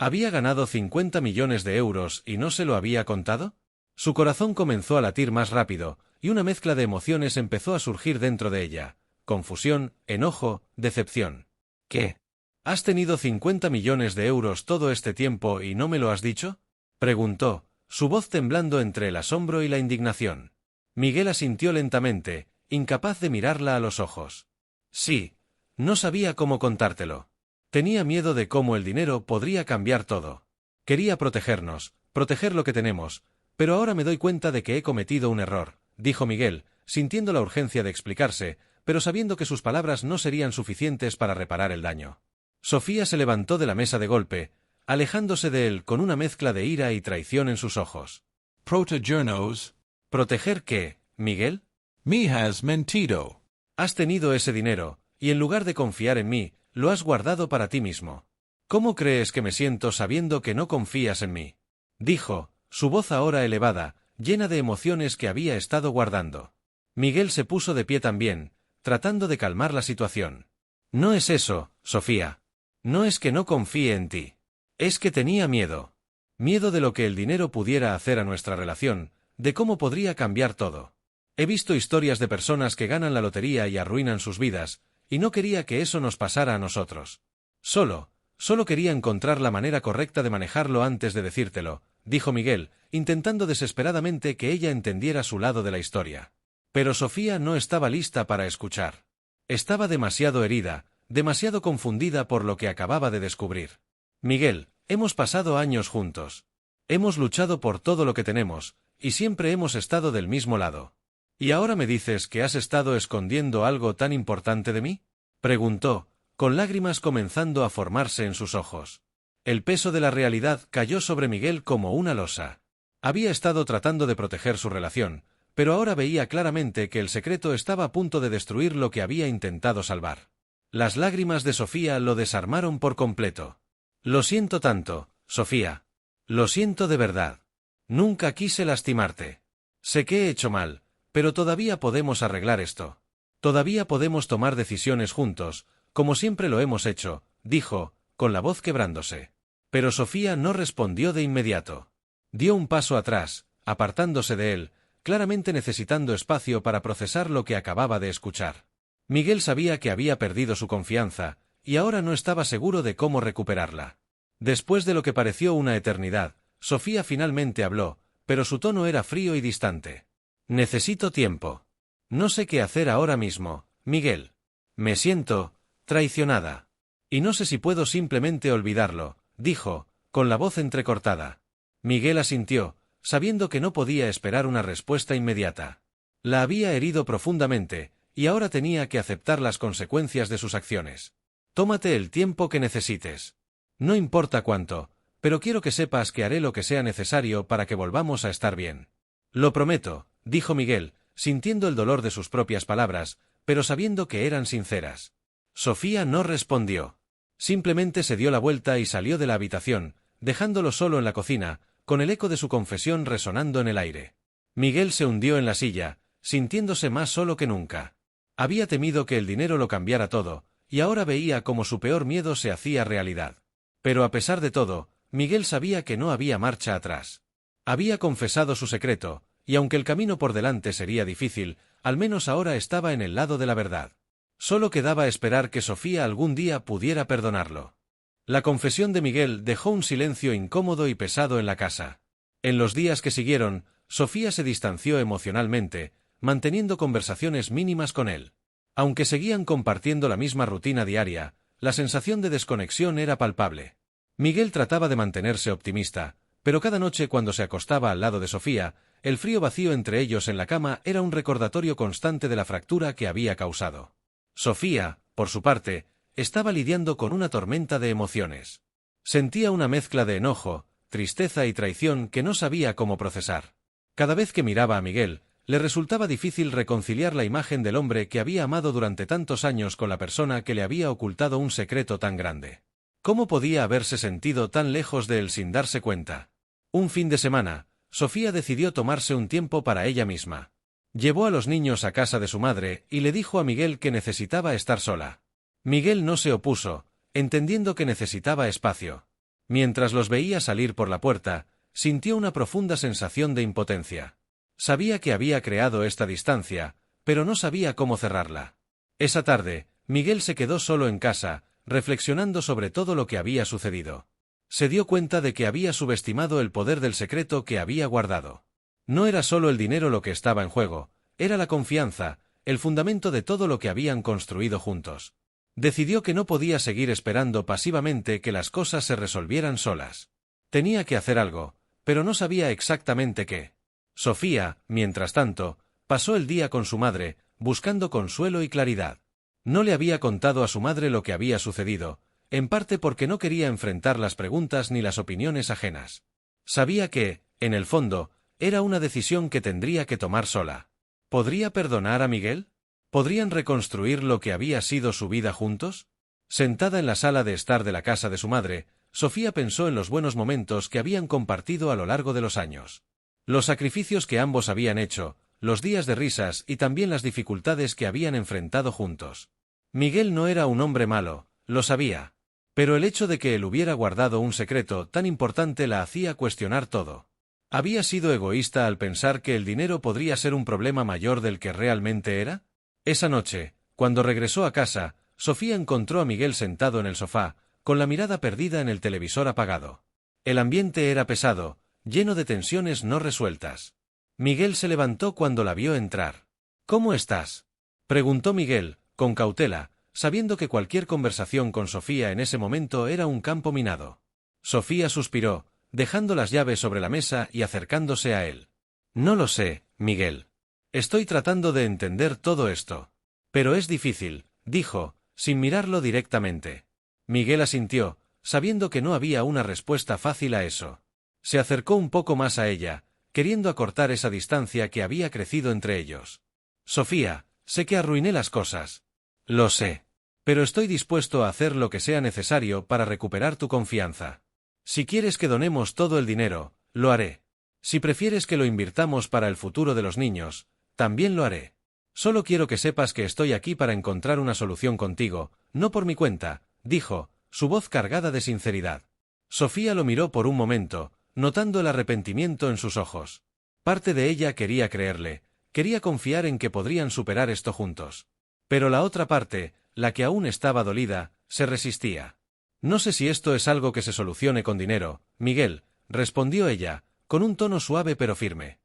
¿Había ganado 50 millones de euros y no se lo había contado? Su corazón comenzó a latir más rápido, y una mezcla de emociones empezó a surgir dentro de ella. Confusión, enojo, decepción. ¿Qué? ¿Has tenido 50 millones de euros todo este tiempo y no me lo has dicho? Preguntó, su voz temblando entre el asombro y la indignación. Miguel asintió lentamente, incapaz de mirarla a los ojos. Sí. No sabía cómo contártelo. Tenía miedo de cómo el dinero podría cambiar todo. Quería protegernos, proteger lo que tenemos, pero ahora me doy cuenta de que he cometido un error, dijo Miguel, sintiendo la urgencia de explicarse, pero sabiendo que sus palabras no serían suficientes para reparar el daño. Sofía se levantó de la mesa de golpe, alejándose de él con una mezcla de ira y traición en sus ojos. Protegernos. ¿Proteger qué, Miguel? Me has mentido. Has tenido ese dinero, y en lugar de confiar en mí, lo has guardado para ti mismo. ¿Cómo crees que me siento sabiendo que no confías en mí? Dijo, su voz ahora elevada, llena de emociones que había estado guardando. Miguel se puso de pie también, tratando de calmar la situación. No es eso, Sofía. No es que no confíe en ti. Es que tenía miedo. Miedo de lo que el dinero pudiera hacer a nuestra relación, de cómo podría cambiar todo. He visto historias de personas que ganan la lotería y arruinan sus vidas, y no quería que eso nos pasara a nosotros. Solo quería encontrar la manera correcta de manejarlo antes de decírtelo, dijo Miguel, intentando desesperadamente que ella entendiera su lado de la historia. Pero Sofía no estaba lista para escuchar. Estaba demasiado herida, demasiado confundida por lo que acababa de descubrir. Miguel, hemos pasado años juntos. Hemos luchado por todo lo que tenemos, y siempre hemos estado del mismo lado. ¿Y ahora me dices que has estado escondiendo algo tan importante de mí? Preguntó, con lágrimas comenzando a formarse en sus ojos. El peso de la realidad cayó sobre Miguel como una losa. Había estado tratando de proteger su relación, pero ahora veía claramente que el secreto estaba a punto de destruir lo que había intentado salvar. Las lágrimas de Sofía lo desarmaron por completo. Lo siento tanto, Sofía. Lo siento de verdad. Nunca quise lastimarte. Sé que he hecho mal, pero todavía podemos arreglar esto. Todavía podemos tomar decisiones juntos, como siempre lo hemos hecho, dijo, con la voz quebrándose. Pero Sofía no respondió de inmediato. Dio un paso atrás, apartándose de él, claramente necesitando espacio para procesar lo que acababa de escuchar. Miguel sabía que había perdido su confianza, y ahora no estaba seguro de cómo recuperarla. Después de lo que pareció una eternidad, Sofía finalmente habló, pero su tono era frío y distante. Necesito tiempo. No sé qué hacer ahora mismo, Miguel. Me siento traicionada. Y no sé si puedo simplemente olvidarlo, dijo, con la voz entrecortada. Miguel asintió, sabiendo que no podía esperar una respuesta inmediata. La había herido profundamente, y ahora tenía que aceptar las consecuencias de sus acciones. Tómate el tiempo que necesites. No importa cuánto, pero quiero que sepas que haré lo que sea necesario para que volvamos a estar bien. Lo prometo, dijo Miguel, sintiendo el dolor de sus propias palabras, pero sabiendo que eran sinceras. Sofía no respondió. Simplemente se dio la vuelta y salió de la habitación, dejándolo solo en la cocina, con el eco de su confesión resonando en el aire. Miguel se hundió en la silla, sintiéndose más solo que nunca. Había temido que el dinero lo cambiara todo, y ahora veía cómo su peor miedo se hacía realidad. Pero a pesar de todo, Miguel sabía que no había marcha atrás. Había confesado su secreto, y aunque el camino por delante sería difícil, al menos ahora estaba en el lado de la verdad. Solo quedaba esperar que Sofía algún día pudiera perdonarlo. La confesión de Miguel dejó un silencio incómodo y pesado en la casa. En los días que siguieron, Sofía se distanció emocionalmente, manteniendo conversaciones mínimas con él. Aunque seguían compartiendo la misma rutina diaria, la sensación de desconexión era palpable. Miguel trataba de mantenerse optimista, pero cada noche cuando se acostaba al lado de Sofía, el frío vacío entre ellos en la cama era un recordatorio constante de la fractura que había causado. Sofía, por su parte, estaba lidiando con una tormenta de emociones. Sentía una mezcla de enojo, tristeza y traición que no sabía cómo procesar. Cada vez que miraba a Miguel, le resultaba difícil reconciliar la imagen del hombre que había amado durante tantos años con la persona que le había ocultado un secreto tan grande. ¿Cómo podía haberse sentido tan lejos de él sin darse cuenta? Un fin de semana, Sofía decidió tomarse un tiempo para ella misma. Llevó a los niños a casa de su madre y le dijo a Miguel que necesitaba estar sola. Miguel no se opuso, entendiendo que necesitaba espacio. Mientras los veía salir por la puerta, sintió una profunda sensación de impotencia. Sabía que había creado esta distancia, pero no sabía cómo cerrarla. Esa tarde, Miguel se quedó solo en casa, reflexionando sobre todo lo que había sucedido. Se dio cuenta de que había subestimado el poder del secreto que había guardado. No era solo el dinero lo que estaba en juego, era la confianza, el fundamento de todo lo que habían construido juntos. Decidió que no podía seguir esperando pasivamente que las cosas se resolvieran solas. Tenía que hacer algo, pero no sabía exactamente qué. Sofía, mientras tanto, pasó el día con su madre, buscando consuelo y claridad. No le había contado a su madre lo que había sucedido, en parte porque no quería enfrentar las preguntas ni las opiniones ajenas. Sabía que, en el fondo, era una decisión que tendría que tomar sola. ¿Podría perdonar a Miguel? ¿Podrían reconstruir lo que había sido su vida juntos? Sentada en la sala de estar de la casa de su madre, Sofía pensó en los buenos momentos que habían compartido a lo largo de los años. Los sacrificios que ambos habían hecho, los días de risas y también las dificultades que habían enfrentado juntos. Miguel no era un hombre malo, lo sabía. Pero el hecho de que él hubiera guardado un secreto tan importante la hacía cuestionar todo. ¿Había sido egoísta al pensar que el dinero podría ser un problema mayor del que realmente era? Esa noche, cuando regresó a casa, Sofía encontró a Miguel sentado en el sofá, con la mirada perdida en el televisor apagado. El ambiente era pesado, lleno de tensiones no resueltas. Miguel se levantó cuando la vio entrar. ¿Cómo estás?, preguntó Miguel, con cautela, sabiendo que cualquier conversación con Sofía en ese momento era un campo minado. Sofía suspiró, dejando las llaves sobre la mesa y acercándose a él. No lo sé, Miguel. Estoy tratando de entender todo esto. Pero es difícil, dijo, sin mirarlo directamente. Miguel asintió, sabiendo que no había una respuesta fácil a eso. Se acercó un poco más a ella, queriendo acortar esa distancia que había crecido entre ellos. Sofía, sé que arruiné las cosas. Lo sé. Pero estoy dispuesto a hacer lo que sea necesario para recuperar tu confianza. Si quieres que donemos todo el dinero, lo haré. Si prefieres que lo invirtamos para el futuro de los niños, también lo haré. Solo quiero que sepas que estoy aquí para encontrar una solución contigo, no por mi cuenta, dijo, su voz cargada de sinceridad. Sofía lo miró por un momento, notando el arrepentimiento en sus ojos. Parte de ella quería creerle, quería confiar en que podrían superar esto juntos. Pero la otra parte, la que aún estaba dolida, se resistía. No sé si esto es algo que se solucione con dinero, Miguel, respondió ella, con un tono suave pero firme.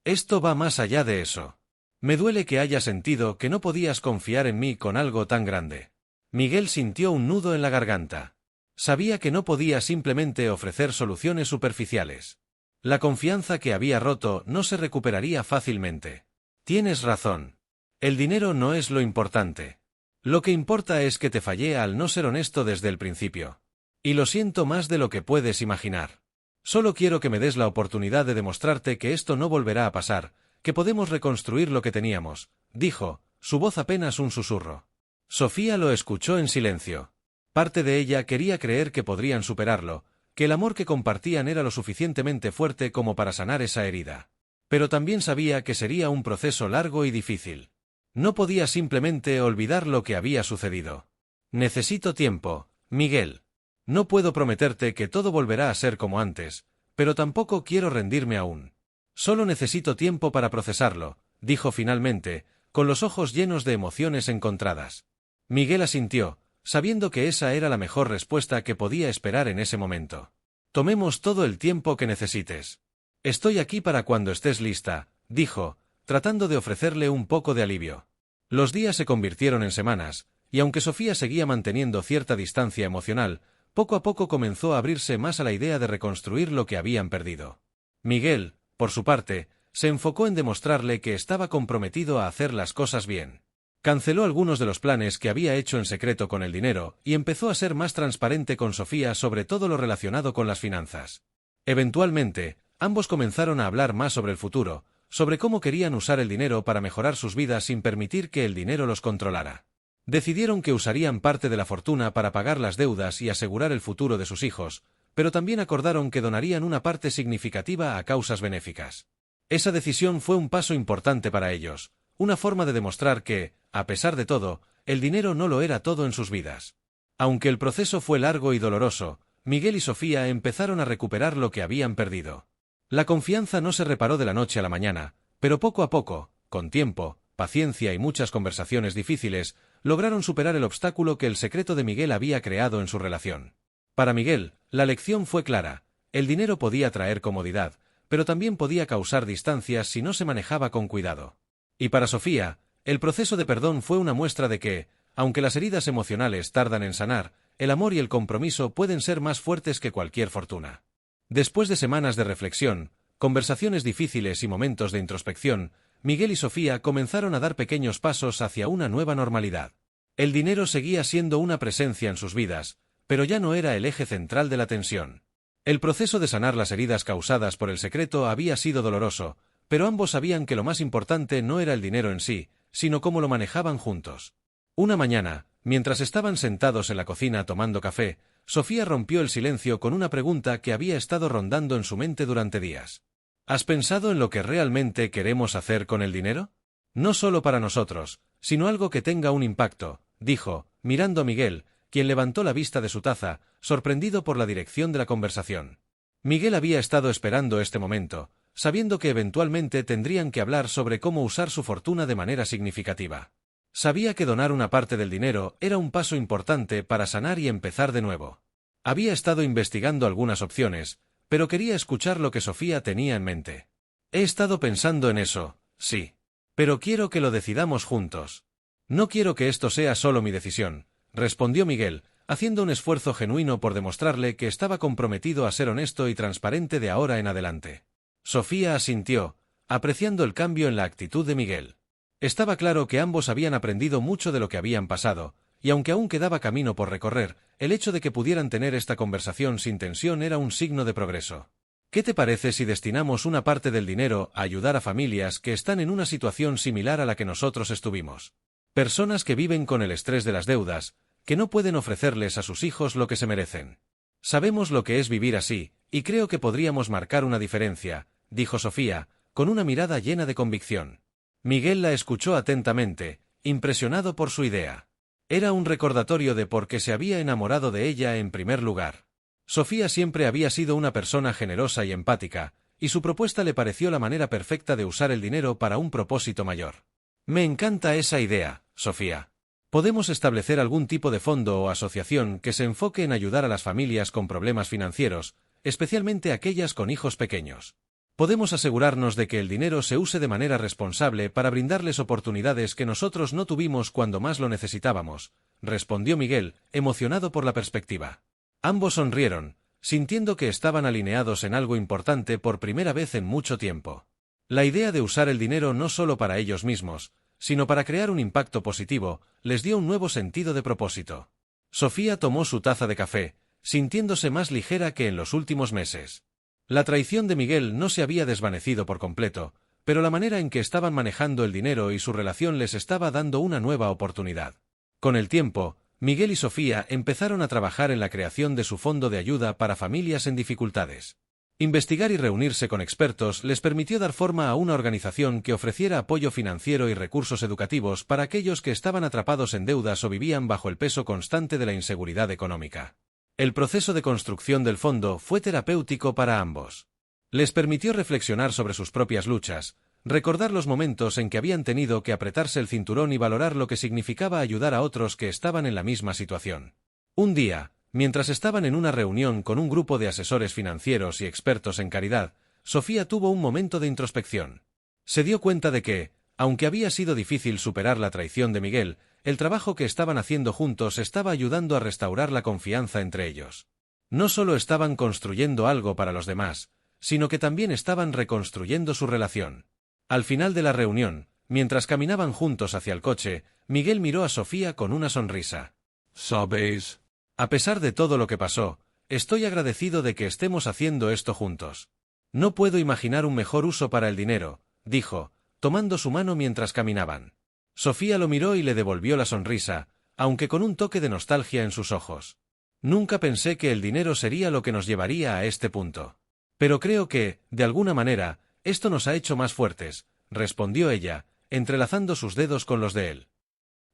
Esto va más allá de eso. Me duele que haya sentido que no podías confiar en mí con algo tan grande. Miguel sintió un nudo en la garganta. Sabía que no podía simplemente ofrecer soluciones superficiales. La confianza que había roto no se recuperaría fácilmente. Tienes razón. El dinero no es lo importante. Lo que importa es que te fallé al no ser honesto desde el principio. Y lo siento más de lo que puedes imaginar. Solo quiero que me des la oportunidad de demostrarte que esto no volverá a pasar, que podemos reconstruir lo que teníamos, dijo, su voz apenas un susurro. Sofía lo escuchó en silencio. Parte de ella quería creer que podrían superarlo, que el amor que compartían era lo suficientemente fuerte como para sanar esa herida. Pero también sabía que sería un proceso largo y difícil. No podía simplemente olvidar lo que había sucedido. Necesito tiempo, Miguel. No puedo prometerte que todo volverá a ser como antes, pero tampoco quiero rendirme aún. Solo necesito tiempo para procesarlo, dijo finalmente, con los ojos llenos de emociones encontradas. Miguel asintió, sabiendo que esa era la mejor respuesta que podía esperar en ese momento. Tomemos todo el tiempo que necesites. Estoy aquí para cuando estés lista, dijo, tratando de ofrecerle un poco de alivio. Los días se convirtieron en semanas, y aunque Sofía seguía manteniendo cierta distancia emocional, poco a poco comenzó a abrirse más a la idea de reconstruir lo que habían perdido. Miguel, por su parte, se enfocó en demostrarle que estaba comprometido a hacer las cosas bien. Canceló algunos de los planes que había hecho en secreto con el dinero y empezó a ser más transparente con Sofía sobre todo lo relacionado con las finanzas. Eventualmente, ambos comenzaron a hablar más sobre el futuro, sobre cómo querían usar el dinero para mejorar sus vidas sin permitir que el dinero los controlara. Decidieron que usarían parte de la fortuna para pagar las deudas y asegurar el futuro de sus hijos, pero también acordaron que donarían una parte significativa a causas benéficas. Esa decisión fue un paso importante para ellos, una forma de demostrar que, a pesar de todo, el dinero no lo era todo en sus vidas. Aunque el proceso fue largo y doloroso, Miguel y Sofía empezaron a recuperar lo que habían perdido. La confianza no se reparó de la noche a la mañana, pero poco a poco, con tiempo, paciencia y muchas conversaciones difíciles, lograron superar el obstáculo que el secreto de Miguel había creado en su relación. Para Miguel, la lección fue clara: el dinero podía traer comodidad, pero también podía causar distancias si no se manejaba con cuidado. Y para Sofía, el proceso de perdón fue una muestra de que, aunque las heridas emocionales tardan en sanar, el amor y el compromiso pueden ser más fuertes que cualquier fortuna. Después de semanas de reflexión, conversaciones difíciles y momentos de introspección, Miguel y Sofía comenzaron a dar pequeños pasos hacia una nueva normalidad. El dinero seguía siendo una presencia en sus vidas, pero ya no era el eje central de la tensión. El proceso de sanar las heridas causadas por el secreto había sido doloroso, pero ambos sabían que lo más importante no era el dinero en sí, sino cómo lo manejaban juntos. Una mañana, mientras estaban sentados en la cocina tomando café, Sofía rompió el silencio con una pregunta que había estado rondando en su mente durante días. ¿Has pensado en lo que realmente queremos hacer con el dinero? No solo para nosotros, sino algo que tenga un impacto, dijo, mirando a Miguel, quien levantó la vista de su taza, sorprendido por la dirección de la conversación. Miguel había estado esperando este momento, sabiendo que eventualmente tendrían que hablar sobre cómo usar su fortuna de manera significativa. Sabía que donar una parte del dinero era un paso importante para sanar y empezar de nuevo. Había estado investigando algunas opciones, pero quería escuchar lo que Sofía tenía en mente. He estado pensando en eso, sí. Pero quiero que lo decidamos juntos. No quiero que esto sea solo mi decisión, respondió Miguel, haciendo un esfuerzo genuino por demostrarle que estaba comprometido a ser honesto y transparente de ahora en adelante. Sofía asintió, apreciando el cambio en la actitud de Miguel. Estaba claro que ambos habían aprendido mucho de lo que habían pasado, y aunque aún quedaba camino por recorrer, el hecho de que pudieran tener esta conversación sin tensión era un signo de progreso. ¿Qué te parece si destinamos una parte del dinero a ayudar a familias que están en una situación similar a la que nosotros estuvimos? Personas que viven con el estrés de las deudas, que no pueden ofrecerles a sus hijos lo que se merecen. Sabemos lo que es vivir así, y creo que podríamos marcar una diferencia, dijo Sofía, con una mirada llena de convicción. Miguel la escuchó atentamente, impresionado por su idea. Era un recordatorio de por qué se había enamorado de ella en primer lugar. Sofía siempre había sido una persona generosa y empática, y su propuesta le pareció la manera perfecta de usar el dinero para un propósito mayor. Me encanta esa idea, Sofía. Podemos establecer algún tipo de fondo o asociación que se enfoque en ayudar a las familias con problemas financieros, especialmente aquellas con hijos pequeños. Podemos asegurarnos de que el dinero se use de manera responsable para brindarles oportunidades que nosotros no tuvimos cuando más lo necesitábamos, respondió Miguel, emocionado por la perspectiva. Ambos sonrieron, sintiendo que estaban alineados en algo importante por primera vez en mucho tiempo. La idea de usar el dinero no solo para ellos mismos, sino para crear un impacto positivo, les dio un nuevo sentido de propósito. Sofía tomó su taza de café, sintiéndose más ligera que en los últimos meses. La traición de Miguel no se había desvanecido por completo, pero la manera en que estaban manejando el dinero y su relación les estaba dando una nueva oportunidad. Con el tiempo, Miguel y Sofía empezaron a trabajar en la creación de su fondo de ayuda para familias en dificultades. Investigar y reunirse con expertos les permitió dar forma a una organización que ofreciera apoyo financiero y recursos educativos para aquellos que estaban atrapados en deudas o vivían bajo el peso constante de la inseguridad económica. El proceso de construcción del fondo fue terapéutico para ambos. Les permitió reflexionar sobre sus propias luchas, recordar los momentos en que habían tenido que apretarse el cinturón y valorar lo que significaba ayudar a otros que estaban en la misma situación. Un día, mientras estaban en una reunión con un grupo de asesores financieros y expertos en caridad, Sofía tuvo un momento de introspección. Se dio cuenta de que, aunque había sido difícil superar la traición de Miguel, el trabajo que estaban haciendo juntos estaba ayudando a restaurar la confianza entre ellos. No solo estaban construyendo algo para los demás, sino que también estaban reconstruyendo su relación. Al final de la reunión, mientras caminaban juntos hacia el coche, Miguel miró a Sofía con una sonrisa. ¿Sabéis? A pesar de todo lo que pasó, estoy agradecido de que estemos haciendo esto juntos. No puedo imaginar un mejor uso para el dinero, dijo, tomando su mano mientras caminaban. Sofía lo miró y le devolvió la sonrisa, aunque con un toque de nostalgia en sus ojos. Nunca pensé que el dinero sería lo que nos llevaría a este punto. Pero creo que, de alguna manera, esto nos ha hecho más fuertes, respondió ella, entrelazando sus dedos con los de él.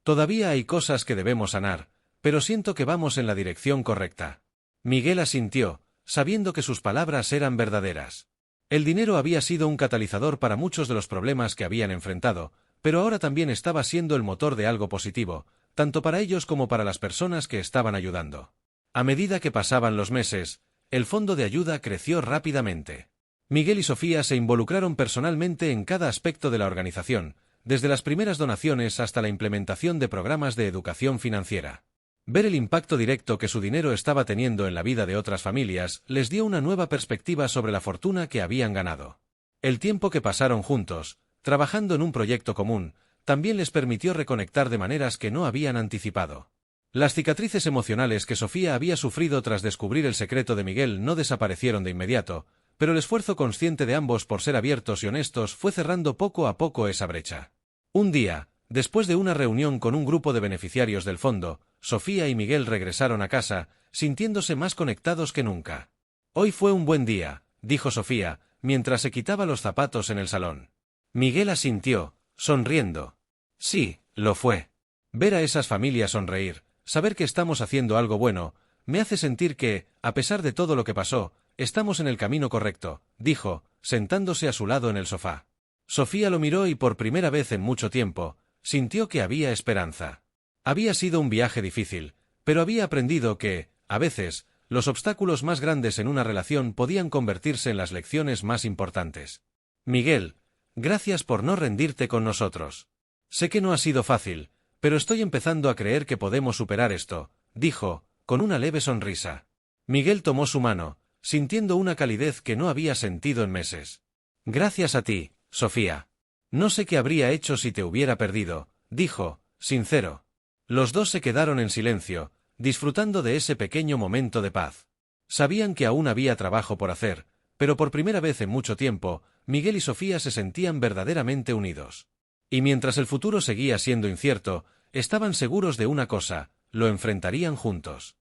Todavía hay cosas que debemos sanar, pero siento que vamos en la dirección correcta. Miguel asintió, sabiendo que sus palabras eran verdaderas. El dinero había sido un catalizador para muchos de los problemas que habían enfrentado, pero ahora también estaba siendo el motor de algo positivo, tanto para ellos como para las personas que estaban ayudando. A medida que pasaban los meses, el fondo de ayuda creció rápidamente. Miguel y Sofía se involucraron personalmente en cada aspecto de la organización, desde las primeras donaciones hasta la implementación de programas de educación financiera. Ver el impacto directo que su dinero estaba teniendo en la vida de otras familias les dio una nueva perspectiva sobre la fortuna que habían ganado. El tiempo que pasaron juntos, trabajando en un proyecto común, también les permitió reconectar de maneras que no habían anticipado. Las cicatrices emocionales que Sofía había sufrido tras descubrir el secreto de Miguel no desaparecieron de inmediato, pero el esfuerzo consciente de ambos por ser abiertos y honestos fue cerrando poco a poco esa brecha. Un día, después de una reunión con un grupo de beneficiarios del fondo, Sofía y Miguel regresaron a casa, sintiéndose más conectados que nunca. Hoy fue un buen día, dijo Sofía, mientras se quitaba los zapatos en el salón. Miguel asintió, sonriendo. Sí, lo fue. Ver a esas familias sonreír, saber que estamos haciendo algo bueno, me hace sentir que, a pesar de todo lo que pasó, estamos en el camino correcto, dijo, sentándose a su lado en el sofá. Sofía lo miró y por primera vez en mucho tiempo, sintió que había esperanza. Había sido un viaje difícil, pero había aprendido que, a veces, los obstáculos más grandes en una relación podían convertirse en las lecciones más importantes. Miguel, gracias por no rendirte con nosotros. Sé que no ha sido fácil, pero estoy empezando a creer que podemos superar esto, dijo, con una leve sonrisa. Miguel tomó su mano, sintiendo una calidez que no había sentido en meses. Gracias a ti, Sofía. No sé qué habría hecho si te hubiera perdido, dijo, sincero. Los dos se quedaron en silencio, disfrutando de ese pequeño momento de paz. Sabían que aún había trabajo por hacer, pero por primera vez en mucho tiempo, Miguel y Sofía se sentían verdaderamente unidos. Y mientras el futuro seguía siendo incierto, estaban seguros de una cosa, lo enfrentarían juntos.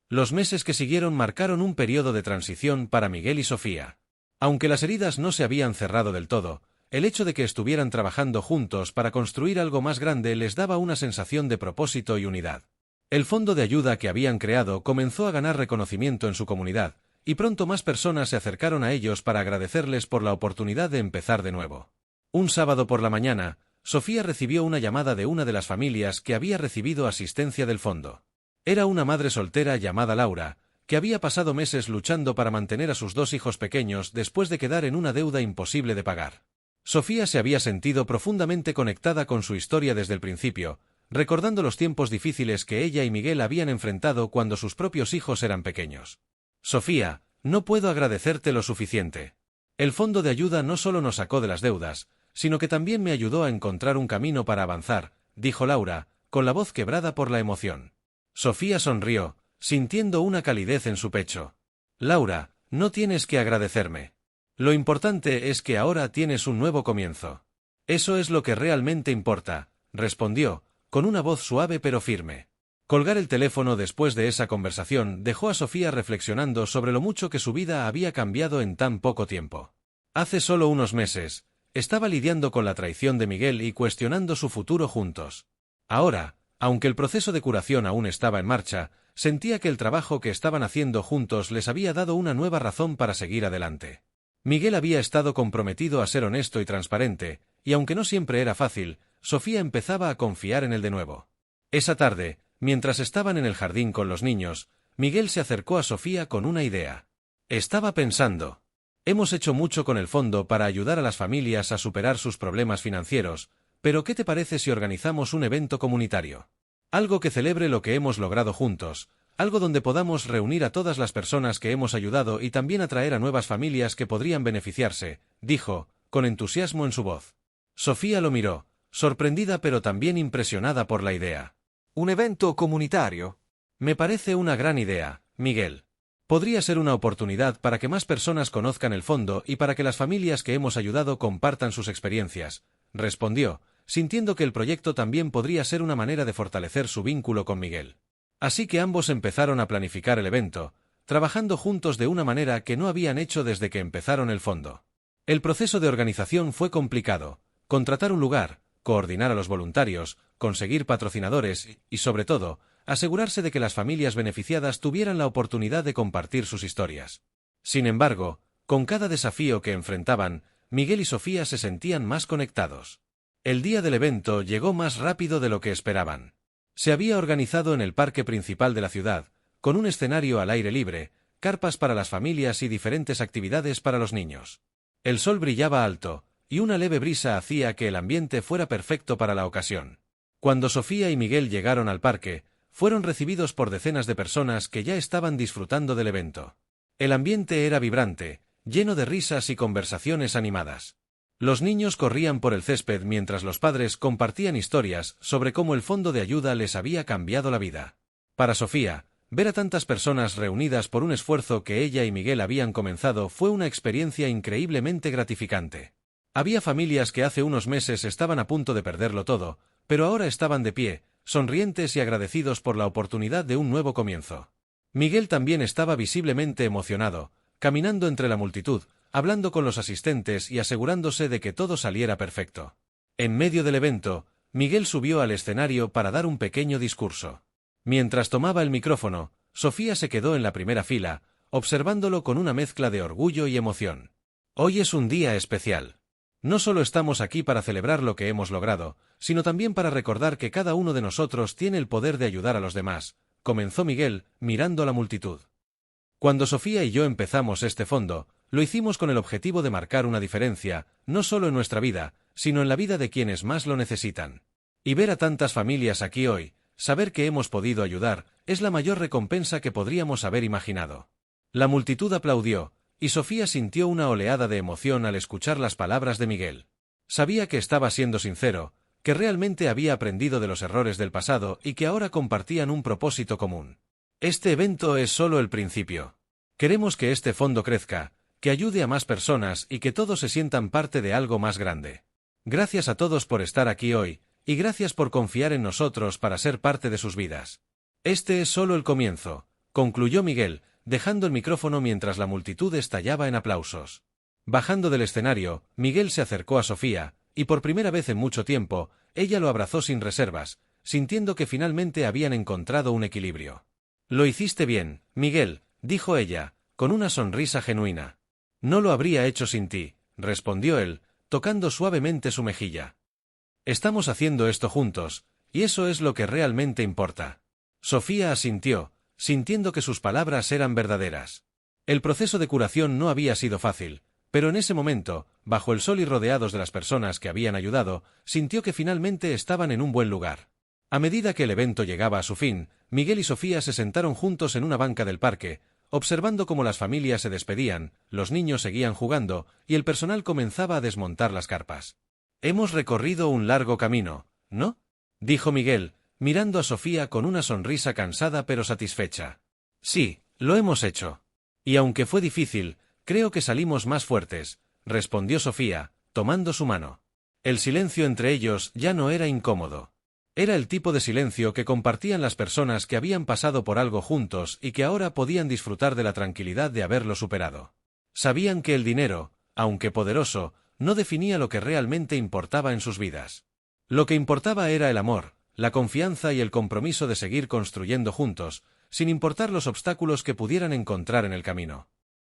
Los meses que siguieron marcaron un periodo de transición para Miguel y Sofía. Aunque las heridas no se habían cerrado del todo, el hecho de que estuvieran trabajando juntos para construir algo más grande les daba una sensación de propósito y unidad. El fondo de ayuda que habían creado comenzó a ganar reconocimiento en su comunidad, y pronto más personas se acercaron a ellos para agradecerles por la oportunidad de empezar de nuevo. Un sábado por la mañana, Sofía recibió una llamada de una de las familias que había recibido asistencia del fondo. Era una madre soltera llamada Laura, que había pasado meses luchando para mantener a sus dos hijos pequeños después de quedar en una deuda imposible de pagar. Sofía se había sentido profundamente conectada con su historia desde el principio, recordando los tiempos difíciles que ella y Miguel habían enfrentado cuando sus propios hijos eran pequeños. Sofía, no puedo agradecerte lo suficiente. El fondo de ayuda no solo nos sacó de las deudas, sino que también me ayudó a encontrar un camino para avanzar, dijo Laura, con la voz quebrada por la emoción. Sofía sonrió, sintiendo una calidez en su pecho. Laura, no tienes que agradecerme. Lo importante es que ahora tienes un nuevo comienzo. Eso es lo que realmente importa, respondió, con una voz suave pero firme. Colgar el teléfono después de esa conversación dejó a Sofía reflexionando sobre lo mucho que su vida había cambiado en tan poco tiempo. Hace solo unos meses, estaba lidiando con la traición de Miguel y cuestionando su futuro juntos. Ahora, aunque el proceso de curación aún estaba en marcha, sentía que el trabajo que estaban haciendo juntos les había dado una nueva razón para seguir adelante. Miguel había estado comprometido a ser honesto y transparente, y aunque no siempre era fácil, Sofía empezaba a confiar en él de nuevo. Esa tarde, mientras estaban en el jardín con los niños, Miguel se acercó a Sofía con una idea. Estaba pensando. Hemos hecho mucho con el fondo para ayudar a las familias a superar sus problemas financieros, pero ¿qué te parece si organizamos un evento comunitario? Algo que celebre lo que hemos logrado juntos, algo donde podamos reunir a todas las personas que hemos ayudado y también atraer a nuevas familias que podrían beneficiarse, dijo, con entusiasmo en su voz. Sofía lo miró, sorprendida pero también impresionada por la idea. ¿Un evento comunitario? Me parece una gran idea, Miguel. Podría ser una oportunidad para que más personas conozcan el fondo y para que las familias que hemos ayudado compartan sus experiencias, respondió, sintiendo que el proyecto también podría ser una manera de fortalecer su vínculo con Miguel. Así que ambos empezaron a planificar el evento, trabajando juntos de una manera que no habían hecho desde que empezaron el fondo. El proceso de organización fue complicado: contratar un lugar, coordinar a los voluntarios, conseguir patrocinadores y, sobre todo, asegurarse de que las familias beneficiadas tuvieran la oportunidad de compartir sus historias. Sin embargo, con cada desafío que enfrentaban, Miguel y Sofía se sentían más conectados. El día del evento llegó más rápido de lo que esperaban. Se había organizado en el parque principal de la ciudad, con un escenario al aire libre, carpas para las familias y diferentes actividades para los niños. El sol brillaba alto, y una leve brisa hacía que el ambiente fuera perfecto para la ocasión. Cuando Sofía y Miguel llegaron al parque, fueron recibidos por decenas de personas que ya estaban disfrutando del evento. El ambiente era vibrante, lleno de risas y conversaciones animadas. Los niños corrían por el césped mientras los padres compartían historias sobre cómo el fondo de ayuda les había cambiado la vida. Para Sofía, ver a tantas personas reunidas por un esfuerzo que ella y Miguel habían comenzado fue una experiencia increíblemente gratificante. Había familias que hace unos meses estaban a punto de perderlo todo, pero ahora estaban de pie, sonrientes y agradecidos por la oportunidad de un nuevo comienzo. Miguel también estaba visiblemente emocionado, caminando entre la multitud, hablando con los asistentes y asegurándose de que todo saliera perfecto. En medio del evento, Miguel subió al escenario para dar un pequeño discurso. Mientras tomaba el micrófono, Sofía se quedó en la primera fila, observándolo con una mezcla de orgullo y emoción. Hoy es un día especial. No solo estamos aquí para celebrar lo que hemos logrado, sino también para recordar que cada uno de nosotros tiene el poder de ayudar a los demás, comenzó Miguel, mirando a la multitud. Cuando Sofía y yo empezamos este fondo, lo hicimos con el objetivo de marcar una diferencia, no solo en nuestra vida, sino en la vida de quienes más lo necesitan. Y ver a tantas familias aquí hoy, saber que hemos podido ayudar, es la mayor recompensa que podríamos haber imaginado. La multitud aplaudió, y Sofía sintió una oleada de emoción al escuchar las palabras de Miguel. Sabía que estaba siendo sincero, que realmente había aprendido de los errores del pasado y que ahora compartían un propósito común. Este evento es solo el principio. Queremos que este fondo crezca, que ayude a más personas y que todos se sientan parte de algo más grande. Gracias a todos por estar aquí hoy, y gracias por confiar en nosotros para ser parte de sus vidas. Este es solo el comienzo, concluyó Miguel, dejando el micrófono mientras la multitud estallaba en aplausos. Bajando del escenario, Miguel se acercó a Sofía, y por primera vez en mucho tiempo, ella lo abrazó sin reservas, sintiendo que finalmente habían encontrado un equilibrio. Lo hiciste bien, Miguel, dijo ella, con una sonrisa genuina. No lo habría hecho sin ti, respondió él, tocando suavemente su mejilla. Estamos haciendo esto juntos, y eso es lo que realmente importa. Sofía asintió, sintiendo que sus palabras eran verdaderas. El proceso de curación no había sido fácil, pero en ese momento, bajo el sol y rodeados de las personas que habían ayudado, sintió que finalmente estaban en un buen lugar. A medida que el evento llegaba a su fin, Miguel y Sofía se sentaron juntos en una banca del parque, observando cómo las familias se despedían, los niños seguían jugando, y el personal comenzaba a desmontar las carpas. Hemos recorrido un largo camino, ¿no? Dijo Miguel, mirando a Sofía con una sonrisa cansada pero satisfecha. Sí, lo hemos hecho. Y aunque fue difícil, creo que salimos más fuertes, respondió Sofía, tomando su mano. El silencio entre ellos ya no era incómodo. Era el tipo de silencio que compartían las personas que habían pasado por algo juntos y que ahora podían disfrutar de la tranquilidad de haberlo superado. Sabían que el dinero, aunque poderoso, no definía lo que realmente importaba en sus vidas. Lo que importaba era el amor, la confianza y el compromiso de seguir construyendo juntos, sin importar los obstáculos que pudieran encontrar en el camino.